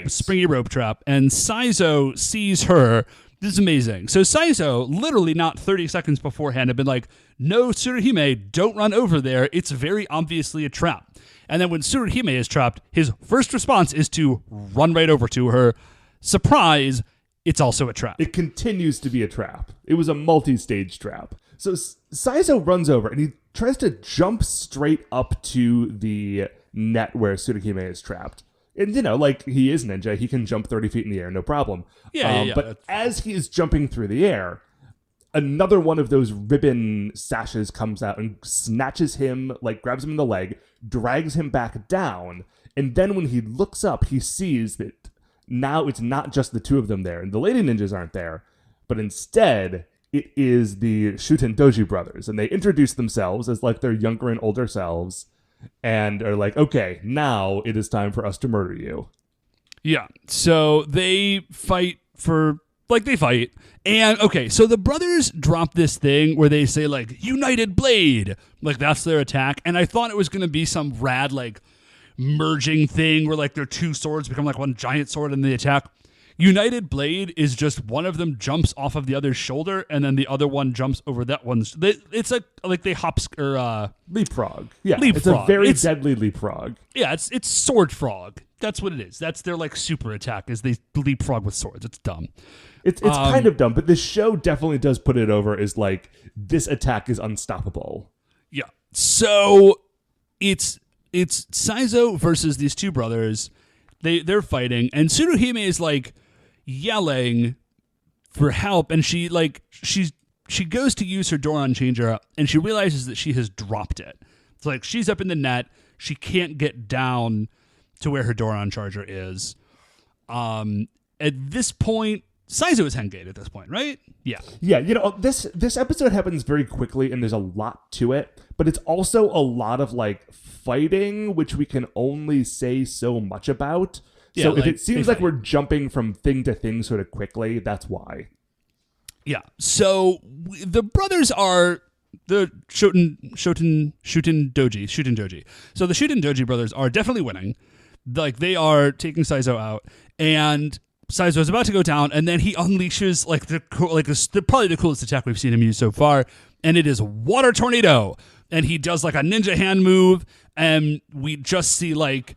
S2: springy rope trap, and Saizo sees her. This is amazing. So Saizo, literally not 30 seconds beforehand, had been like, no, Tsuruhime, don't run over there. It's very obviously a trap. And then when Tsuruhime is trapped, his first response is to run right over to her. Surprise, it's also a trap.
S1: It continues to be a trap. It was a multi-stage trap. So Saizo runs over, and he tries to jump straight up to the net where Tsuruhime is trapped. And, he is ninja. He can jump 30 feet in the air, no problem.
S2: Yeah.
S1: But as he is jumping through the air, another one of those ribbon sashes comes out and snatches him, grabs him in the leg, drags him back down. And then when he looks up, he sees that now it's not just the two of them there. And the lady ninjas aren't there. But instead, it is the Shutendoji brothers, and they introduce themselves as their younger and older selves, and are like, okay, now it is time for us to murder you.
S2: Yeah, so they fight and okay, so the brothers drop this thing where they say United Blade, that's their attack, and I thought it was going to be some rad merging thing where their two swords become one giant sword in the attack. United Blade is just one of them jumps off of the other's shoulder, and then the other one jumps over that one's. It's they hop or
S1: leapfrog. Yeah,
S2: leapfrog.
S1: It's a very deadly leapfrog.
S2: Yeah, it's sword frog. That's what it is. That's their super attack. Is they leapfrog with swords. It's dumb.
S1: It's kind of dumb, but the show definitely does put it over as this attack is unstoppable.
S2: Yeah. So it's it's Saizo versus these two brothers. They're fighting, and Tsuruhime is like yelling for help, and she goes to use her Doron changer, and she realizes that she has dropped it. It's like she's up in the net, she can't get down to where her Doron charger is. At this point, Saizo is Hengate at this point, right? Yeah.
S1: Yeah, this episode happens very quickly, and there's a lot to it, but it's also a lot of like fighting, which we can only say so much about.
S2: Yeah,
S1: so if it seems like we're jumping from thing to thing sort of quickly, that's why.
S2: Yeah. So the brothers are the Shuten Doji. So the Shuten Doji brothers are definitely winning. Like they are taking Saizo out, and Saizo is about to go down, and then he unleashes probably the coolest attack we've seen him use so far, and it is Water Tornado. And he does like a ninja hand move, and we just see like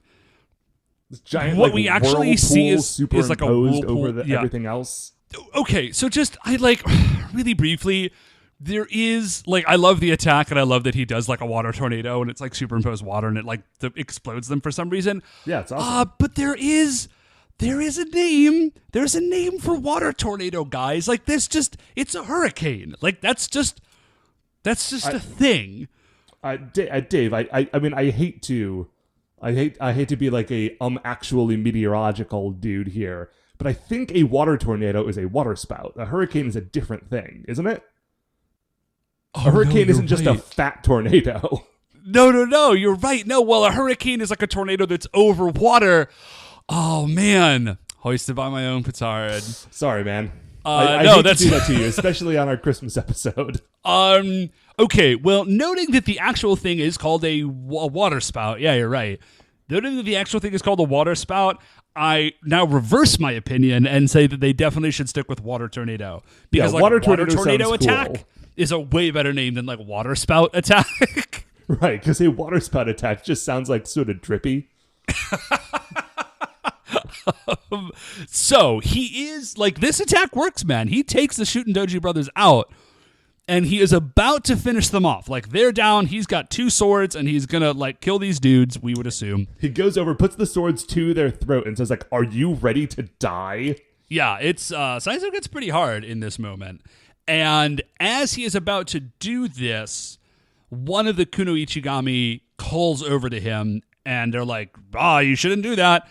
S1: this giant,
S2: what we actually see is like a whirlpool
S1: over everything else.
S2: Okay, so just I like really briefly, there is like I love the attack, and I love that he does like a water tornado, and it's like superimposed water, and it like explodes them for some reason.
S1: Yeah, it's awesome.
S2: But there is a name. There's a name for water tornado, guys. Like this, it's a hurricane. Like that's just a thing.
S1: Dave, I mean, I hate to be like a actually meteorological dude here, but I think a water tornado is a water spout. A hurricane is a different thing, isn't it?
S2: Oh,
S1: a hurricane isn't just
S2: right.
S1: a fat tornado.
S2: No, you're right. No, well, a hurricane is like a tornado that's over water. Oh man, hoisted by my own petard.
S1: Sorry, man.
S2: I
S1: hate to do that to you, especially on our Christmas episode.
S2: Okay, well, noting that the actual thing is called a water spout. Yeah, you're right. Noting that the actual thing is called a water spout, I now reverse my opinion and say that they definitely should stick with water tornado. Because water tornado attack
S1: cool.
S2: is a way better name than like water spout attack.
S1: Right, because a water spout attack just sounds like sort of drippy.
S2: So he is like, this attack works, man. He takes the Shuten Doji brothers out, and he is about to finish them off. Like they're down. He's got two swords, and he's gonna like kill these dudes. We would assume
S1: he goes over, puts the swords to their throat, and says, "Like, are you ready to die?"
S2: Yeah, it's Saizo gets pretty hard in this moment, and as he is about to do this, one of the Kunoichigami calls over to him, and they're like, you shouldn't do that.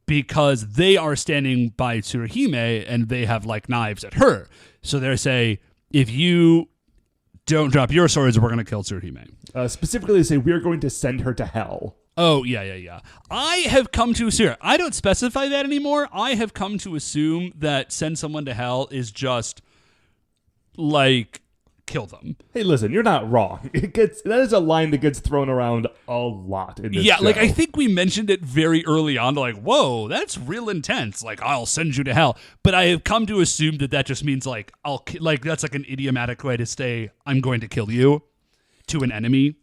S2: Because they are standing by Tsuruhime and they have like knives at her. So they say, if you don't drop your swords, we're going to kill Tsuruhime.
S1: Specifically, they say, we're going to send her to hell.
S2: Oh, yeah. I have come to assume, I don't specify that anymore. I have come to assume that send someone to hell is just like kill them.
S1: Hey, listen, you're not wrong. That is a line that gets thrown around a lot in this show.
S2: Like I think we mentioned it very early on, like, whoa, that's real intense. Like, I'll send you to hell. But I have come to assume that just means like that's like an idiomatic way to say I'm going to kill you to an enemy.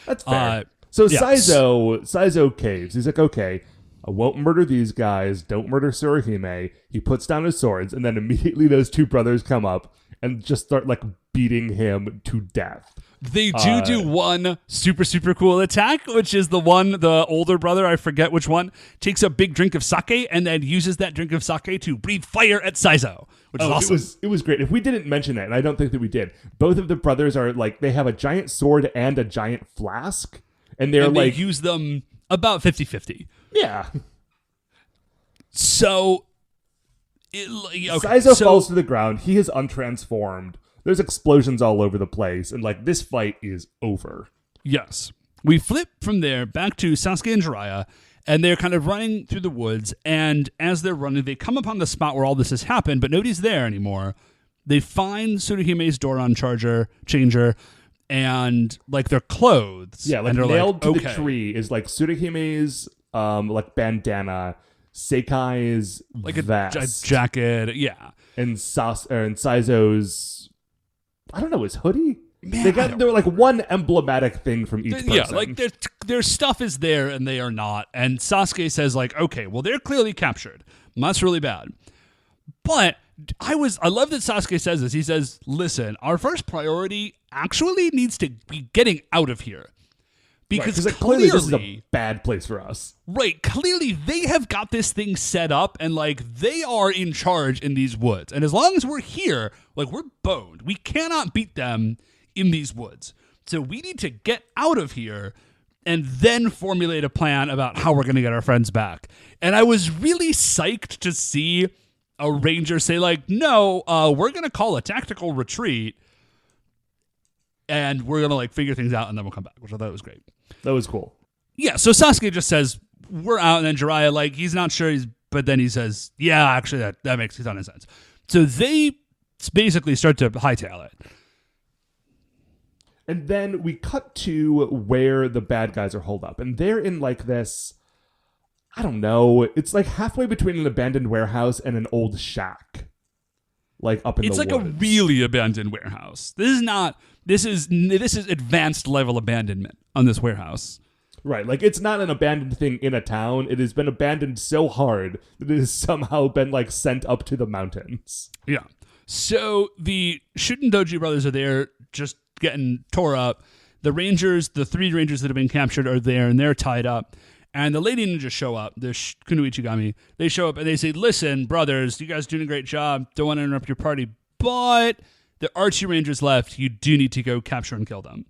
S1: That's fair. So yeah. Saizo caves. He's like, okay, I won't murder these guys. Don't murder Tsuruhime. He puts down his swords, and then immediately those two brothers come up and just start like beating him to death.
S2: They do one super, super cool attack, which is the older brother, I forget which one, takes a big drink of sake and then uses that drink of sake to breathe fire at Saizo, which is awesome.
S1: It was great. If we didn't mention that, and I don't think that we did, both of the brothers are like, they have a giant sword and a giant flask, and they
S2: use them about 50-50.
S1: Yeah.
S2: So
S1: Saizo falls to the ground. He is untransformed. There's explosions all over the place, and like this fight is over.
S2: Yes. We flip from there back to Sasuke and Jiraiya, and they're kind of running through the woods, and as they're running, they come upon the spot where all this has happened, but nobody's there anymore. They find Tsuruhime's Doron changer, and like their clothes.
S1: Yeah, like nailed to the tree is like Tsuruhime's like bandana, Seikai's
S2: like
S1: vest,
S2: a jacket, yeah,
S1: and Saizo's, I don't know, his hoodie.
S2: Man,
S1: they're like one emblematic thing from each person.
S2: Yeah, like their stuff is there and they are not. And Sasuke says like, okay, well they're clearly captured. That's really bad. But I love that Sasuke says this. He says, listen, our first priority actually needs to be getting out of here. Because
S1: clearly this is a bad place for us.
S2: Right. Clearly they have got this thing set up and like they are in charge in these woods. And as long as we're here, like we're boned. We cannot beat them in these woods. So we need to get out of here and then formulate a plan about how we're going to get our friends back. And I was really psyched to see a ranger say like, no, we're going to call a tactical retreat and we're going to like figure things out and then we'll come back, which I thought was great.
S1: That was cool.
S2: Yeah, so Sasuke just says, we're out, and then Jiraiya, like, he's not sure, but then he says, yeah, actually, that makes a ton of sense. So they basically start to hightail it.
S1: And then we cut to where the bad guys are holed up, and they're in, like, this, I don't know, it's like halfway between an abandoned warehouse and an old shack. Like, up in the woods.
S2: It's like a really abandoned warehouse. This is advanced level abandonment on this warehouse.
S1: Right, like it's not an abandoned thing in a town. It has been abandoned so hard that it has somehow been like sent up to the mountains.
S2: Yeah. So the Shutendoji brothers are there just getting tore up. The Rangers, the 3 Rangers that have been captured are there and they're tied up. And the lady ninjas show up, the Kunoichigami. They show up and they say, listen, brothers, you guys are doing a great job. Don't want to interrupt your party, but there are 2 Rangers left. You do need to go capture and kill them.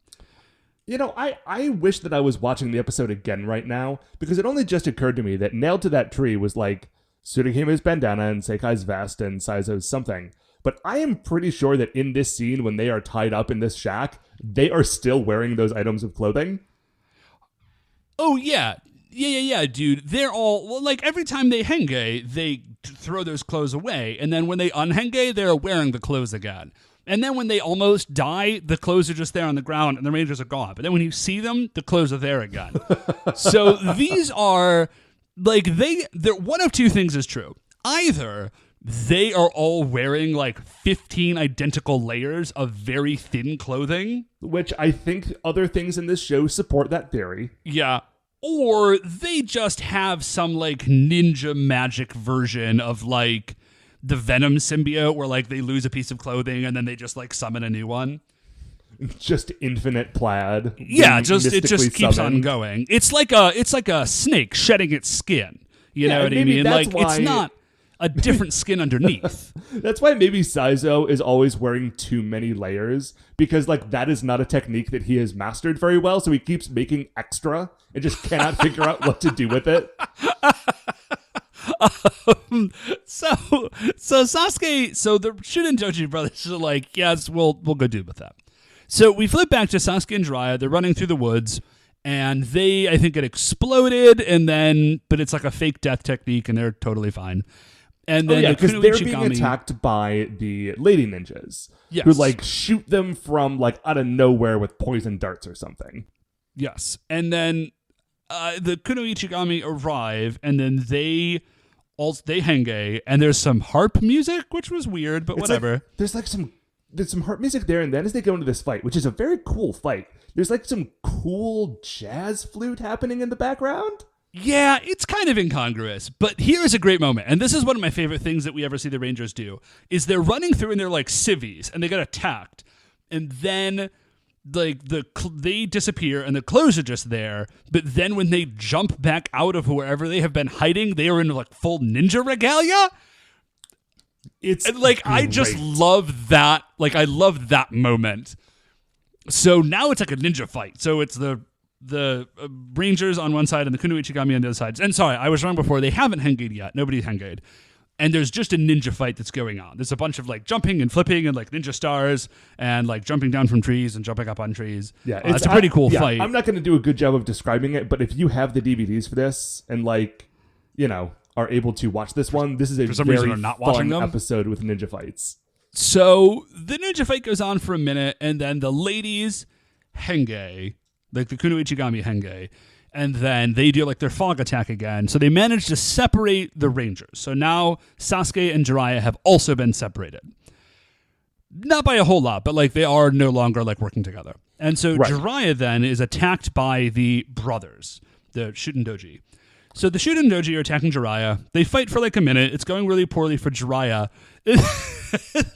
S1: You know, I wish that I was watching the episode again right now, because it only just occurred to me that nailed to that tree was like Tsurugima's bandana and Seikai's vest and Saizo's something. But I am pretty sure that in this scene, when they are tied up in this shack, they are still wearing those items of clothing.
S2: Oh, yeah. Yeah, dude. They're all, well, like, every time they henge, they throw those clothes away. And then when they unhenge, they're wearing the clothes again. And then when they almost die, the clothes are just there on the ground and the Rangers are gone. But then when you see them, the clothes are there again. So these are, like, they're one of 2 things is true. Either they are all wearing, like, 15 identical layers of very thin clothing.
S1: Which I think other things in this show support that theory.
S2: Yeah. Or they just have some, like, ninja magic version of, like, the Venom symbiote where like they lose a piece of clothing and then they just like summon a new one.
S1: Just infinite plaid.
S2: Yeah, it just keeps on going. It's like a snake shedding its skin. You know what I mean? Like it's not a different skin underneath.
S1: That's why maybe Saizo is always wearing too many layers, because like that is not a technique that he has mastered very well, so he keeps making extra and just cannot figure out what to do with it.
S2: So Sasuke, so the Shutendoji brothers are like, yes, we'll go do with that. So we flip back to Sasuke and Jiraiya. They're running through the woods, and they, I think, get exploded, and then, but it's like a fake death technique, and they're totally fine. And then
S1: because they're being attacked by the lady ninjas,
S2: yes,
S1: who like shoot them from like out of nowhere with poison darts or something.
S2: Yes, and then the Kunoichigami arrive, and then they henge, and there's some harp music, which was weird, but whatever.
S1: Like, there's some harp music there, and then as they go into this fight, which is a very cool fight, there's like some cool jazz flute happening in the background.
S2: Yeah, it's kind of incongruous, but here's a great moment, and this is one of my favorite things that we ever see the Rangers do, is they're running through and they're like civvies, and they get attacked, and then like they disappear and the clothes are just there, but then when they jump back out of wherever they have been hiding, they are in like full ninja regalia.
S1: It's
S2: like great. I just love that. Like I love that moment. So now it's like a ninja fight. So it's the Rangers on one side and the Kunoichigami on the other side. And sorry, I was wrong before. They haven't henged yet. Nobody's henged. And there's just a ninja fight that's going on. There's a bunch of like jumping and flipping and like ninja stars and like jumping down from trees and jumping up on trees.
S1: Yeah,
S2: it's a pretty cool fight.
S1: I'm not going to do a good job of describing it, but if you have the DVDs for this and like, you know, are able to watch this one, this is a very fun episode with ninja fights.
S2: So the ninja fight goes on for a minute, and then the ladies henge, like the Kunoichigami henge, and then they do like their fog attack again. So they manage to separate the Rangers. So now Sasuke and Jiraiya have also been separated. Not by a whole lot, but like they are no longer like working together. And so Jiraiya then is attacked by the brothers, the Shutendoji. So the Shutendoji are attacking Jiraiya. They fight for like a minute. It's going really poorly for Jiraiya.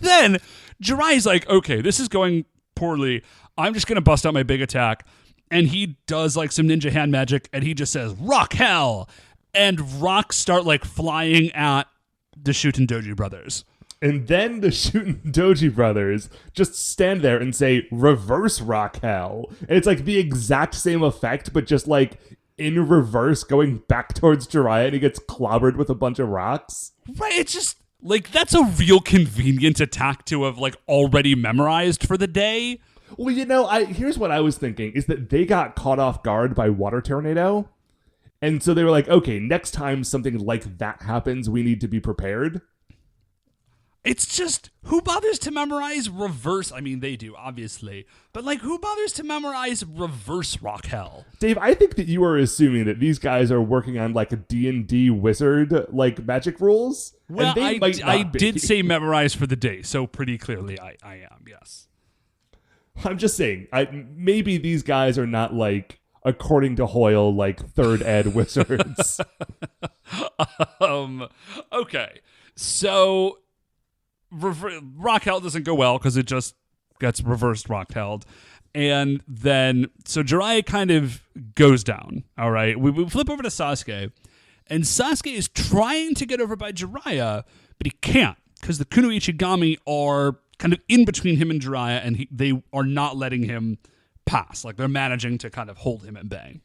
S2: Then Jiraiya's like, okay, this is going poorly. I'm just going to bust out my big attack. and he does like some ninja hand magic, and he just says, "Rock hell!" And rocks start like flying at the Shuten Doji brothers.
S1: And then the Shuten Doji brothers just stand there and say, "Reverse rock hell." And it's like the exact same effect, but just like in reverse, going back towards Jiraiya, and he gets clobbered with a bunch of rocks.
S2: Right, it's just like that's a real convenient attack to have like already memorized for the day.
S1: Well, here's what I was thinking, is that they got caught off guard by Water Tornado. And so they were like, okay, next time something like that happens, we need to be prepared.
S2: It's just, who bothers to memorize reverse? I mean, they do, obviously. But, like, who bothers to memorize reverse rock hell?
S1: Dave, I think that you are assuming that these guys are working on, like, a D&D wizard, like, magic rules.
S2: Well,
S1: and
S2: I did say memorize for the day, so pretty clearly I am, yes.
S1: I'm just saying, maybe these guys are not, like, according to Hoyle, like, third ed wizards.
S2: Okay, so rock held doesn't go well because it just gets reversed rock held. And then, so Jiraiya kind of goes down, all right? We flip over to Sasuke, and Sasuke is trying to get over by Jiraiya, but he can't because the Kunoichigami are kind of in between him and Jiraiya, and they are not letting him pass. Like, they're managing to kind of hold him at bay.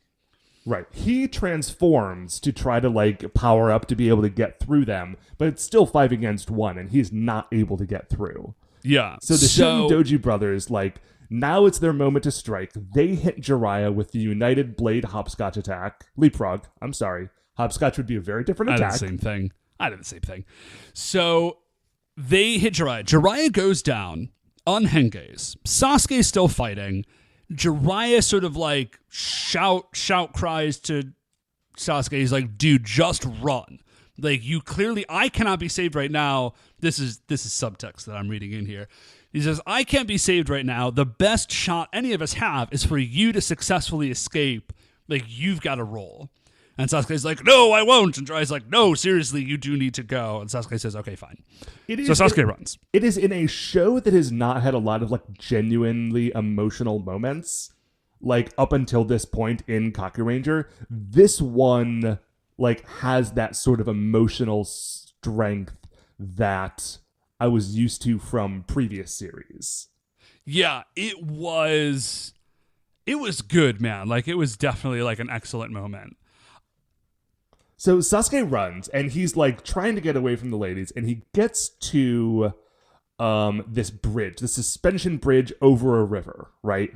S1: Right. He transforms to try to, like, power up to be able to get through them, but it's still 5 against 1, and he's not able to get through.
S2: Yeah.
S1: So the Shuten Doji brothers, like, now it's their moment to strike. They hit Jiraiya with the United Blade Hopscotch attack. Leapfrog. I'm sorry. Hopscotch would be a very different attack.
S2: I did the same thing. So they hit Jiraiya. Jiraiya goes down, unhenges. Sasuke's still fighting. Jiraiya sort of like shout cries to Sasuke. He's like, dude, just run. Like, you clearly, I cannot be saved right now. This is subtext that I'm reading in here. He says, I can't be saved right now. The best shot any of us have is for you to successfully escape. Like, you've got to roll. And Sasuke's like, no, I won't. And Jiraiya's like, no, seriously, you do need to go. And Sasuke says, okay, fine. So Sasuke runs.
S1: It is in a show that has not had a lot of, like, genuinely emotional moments, like, up until this point in Kakuranger. This one, like, has that sort of emotional strength that I was used to from previous series.
S2: Yeah, it was good, man. Like, it was definitely, like, an excellent moment.
S1: So Sasuke runs, and he's, like, trying to get away from the ladies, and he gets to this bridge, the suspension bridge over a river, right?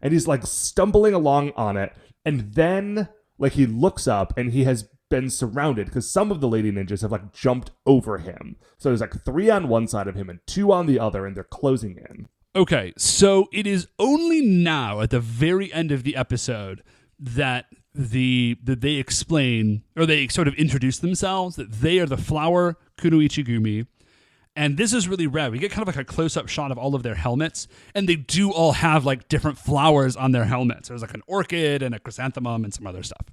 S1: And he's, like, stumbling along on it, and then, like, he looks up, and he has been surrounded, because some of the lady ninjas have, like, jumped over him. So there's, like, 3 on one side of him and 2 on the other, and they're closing in.
S2: Okay, so it is only now, at the very end of the episode, that they explain, or they sort of introduce themselves, that they are the Flower Kunoichigumi. And this is really rare. We get kind of like a close-up shot of all of their helmets, and they do all have like different flowers on their helmets. There's like an orchid and a chrysanthemum and some other stuff.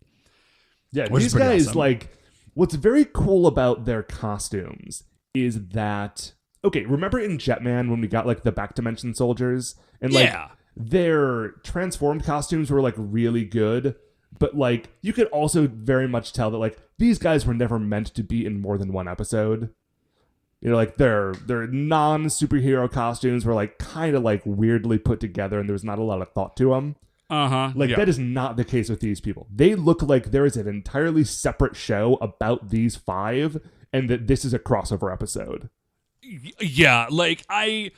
S1: Yeah, these guys, awesome. Like, what's very cool about their costumes is that, okay, remember in Jetman when we got like the back dimension soldiers? And like their transformed costumes were like really good. But, like, you could also very much tell that, like, these guys were never meant to be in more than one episode. You know, like, their non-superhero costumes were, like, kind of, like, weirdly put together, and there was not a lot of thought to them. Like, that is not the case with these people. They look like there is an entirely separate show about these 5, and that this is a crossover episode.
S2: Yeah, like, I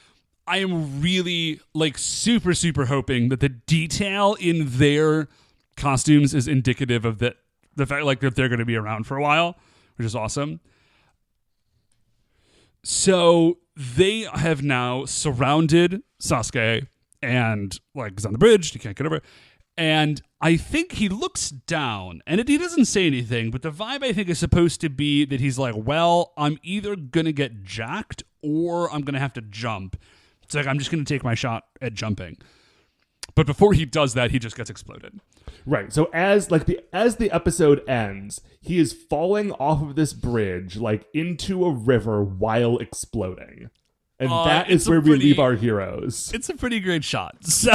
S2: am really, like, super, super hoping that the detail in their costumes is indicative of the fact, like, that they're going to be around for a while, which is awesome. So they have now surrounded Sasuke, and like he's on the bridge, he can't get over. And I think he looks down, and he doesn't say anything, but the vibe I think is supposed to be that he's like, well, I'm either going to get jacked or I'm going to have to jump. It's like, I'm just going to take my shot at jumping. But before he does that, he just gets exploded.
S1: Right. So as the episode ends, he is falling off of this bridge, like, into a river while exploding. And that is where we leave our heroes.
S2: It's a pretty great shot. So,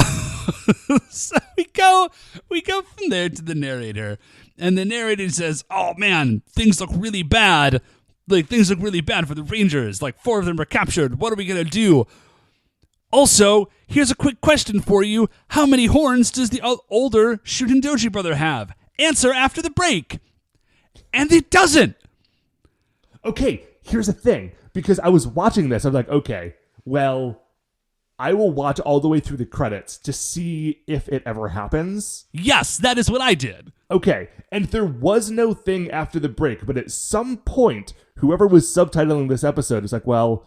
S2: so we go from there to the narrator, and the narrator says, "Oh man, things look really bad. Like things look really bad for the Rangers. Like 4 of them are captured. What are we gonna do? Also, here's a quick question for you: how many horns does the older Shuten Doji brother have? Answer after the break." And it doesn't.
S1: Okay, here's the thing. Because I was watching this, I was like, okay, well, I will watch all the way through the credits to see if it ever happens.
S2: Yes, that is what I did.
S1: Okay, and there was no thing after the break, but at some point, whoever was subtitling this episode was like, well,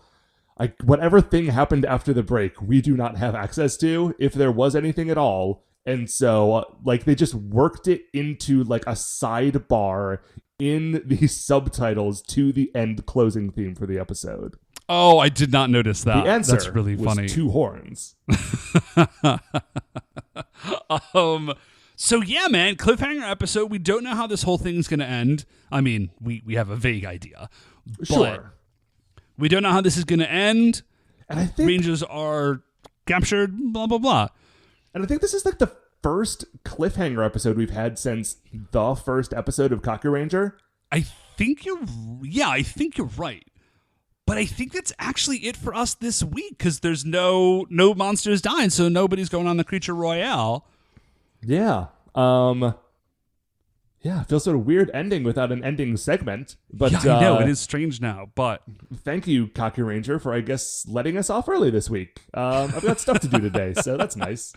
S1: whatever thing happened after the break, we do not have access to, if there was anything at all. And so, they just worked it into, a sidebar in the subtitles to the end closing theme for the episode.
S2: Oh, I did not notice that.
S1: The answer
S2: That's really
S1: was
S2: funny.
S1: 2 horns.
S2: So yeah, man, cliffhanger episode. We don't know how this whole thing's going to end. I mean, we have a vague idea.
S1: Sure.
S2: We don't know how this is going to end.
S1: And I think
S2: Rangers are captured, blah, blah, blah.
S1: And I think this is the first cliffhanger episode we've had since the first episode of Kakuranger.
S2: I think you're right. But I think that's actually it for us this week, because there's no monsters dying, so nobody's going on the Creature Royale.
S1: Yeah. It feels sort of weird ending without an ending segment. But
S2: yeah, I know, it is strange now, but
S1: thank you, Kakuranger, for, I guess, letting us off early this week. I've got stuff to do today, so that's nice.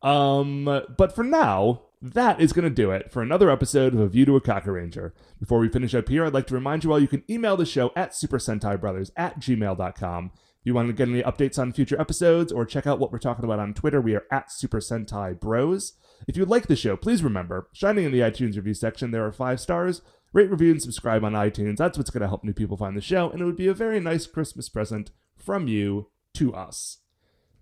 S1: But for now, that is going to do it for another episode of A View to a Kakuranger. Before we finish up here, I'd like to remind you all you can email the show at supersentaibrothers@gmail.com. If you want to get any updates on future episodes or check out what we're talking about on Twitter, we are at Super Sentai Bros. If you like the show, please remember, shining in the iTunes review section, there are 5 stars. Rate, review, and subscribe on iTunes. That's what's going to help new people find the show, and it would be a very nice Christmas present from you to us.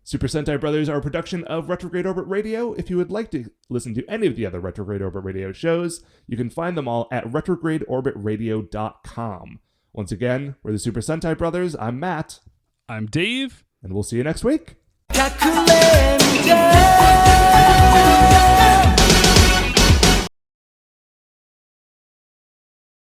S1: Super Sentai Brothers are a production of Retrograde Orbit Radio. If you would like to listen to any of the other Retrograde Orbit Radio shows, you can find them all at retrogradeorbitradio.com. Once again, we're the Super Sentai Brothers. I'm Matt.
S2: I'm Dave.
S1: And we'll see you next week.
S3: Kakuranger!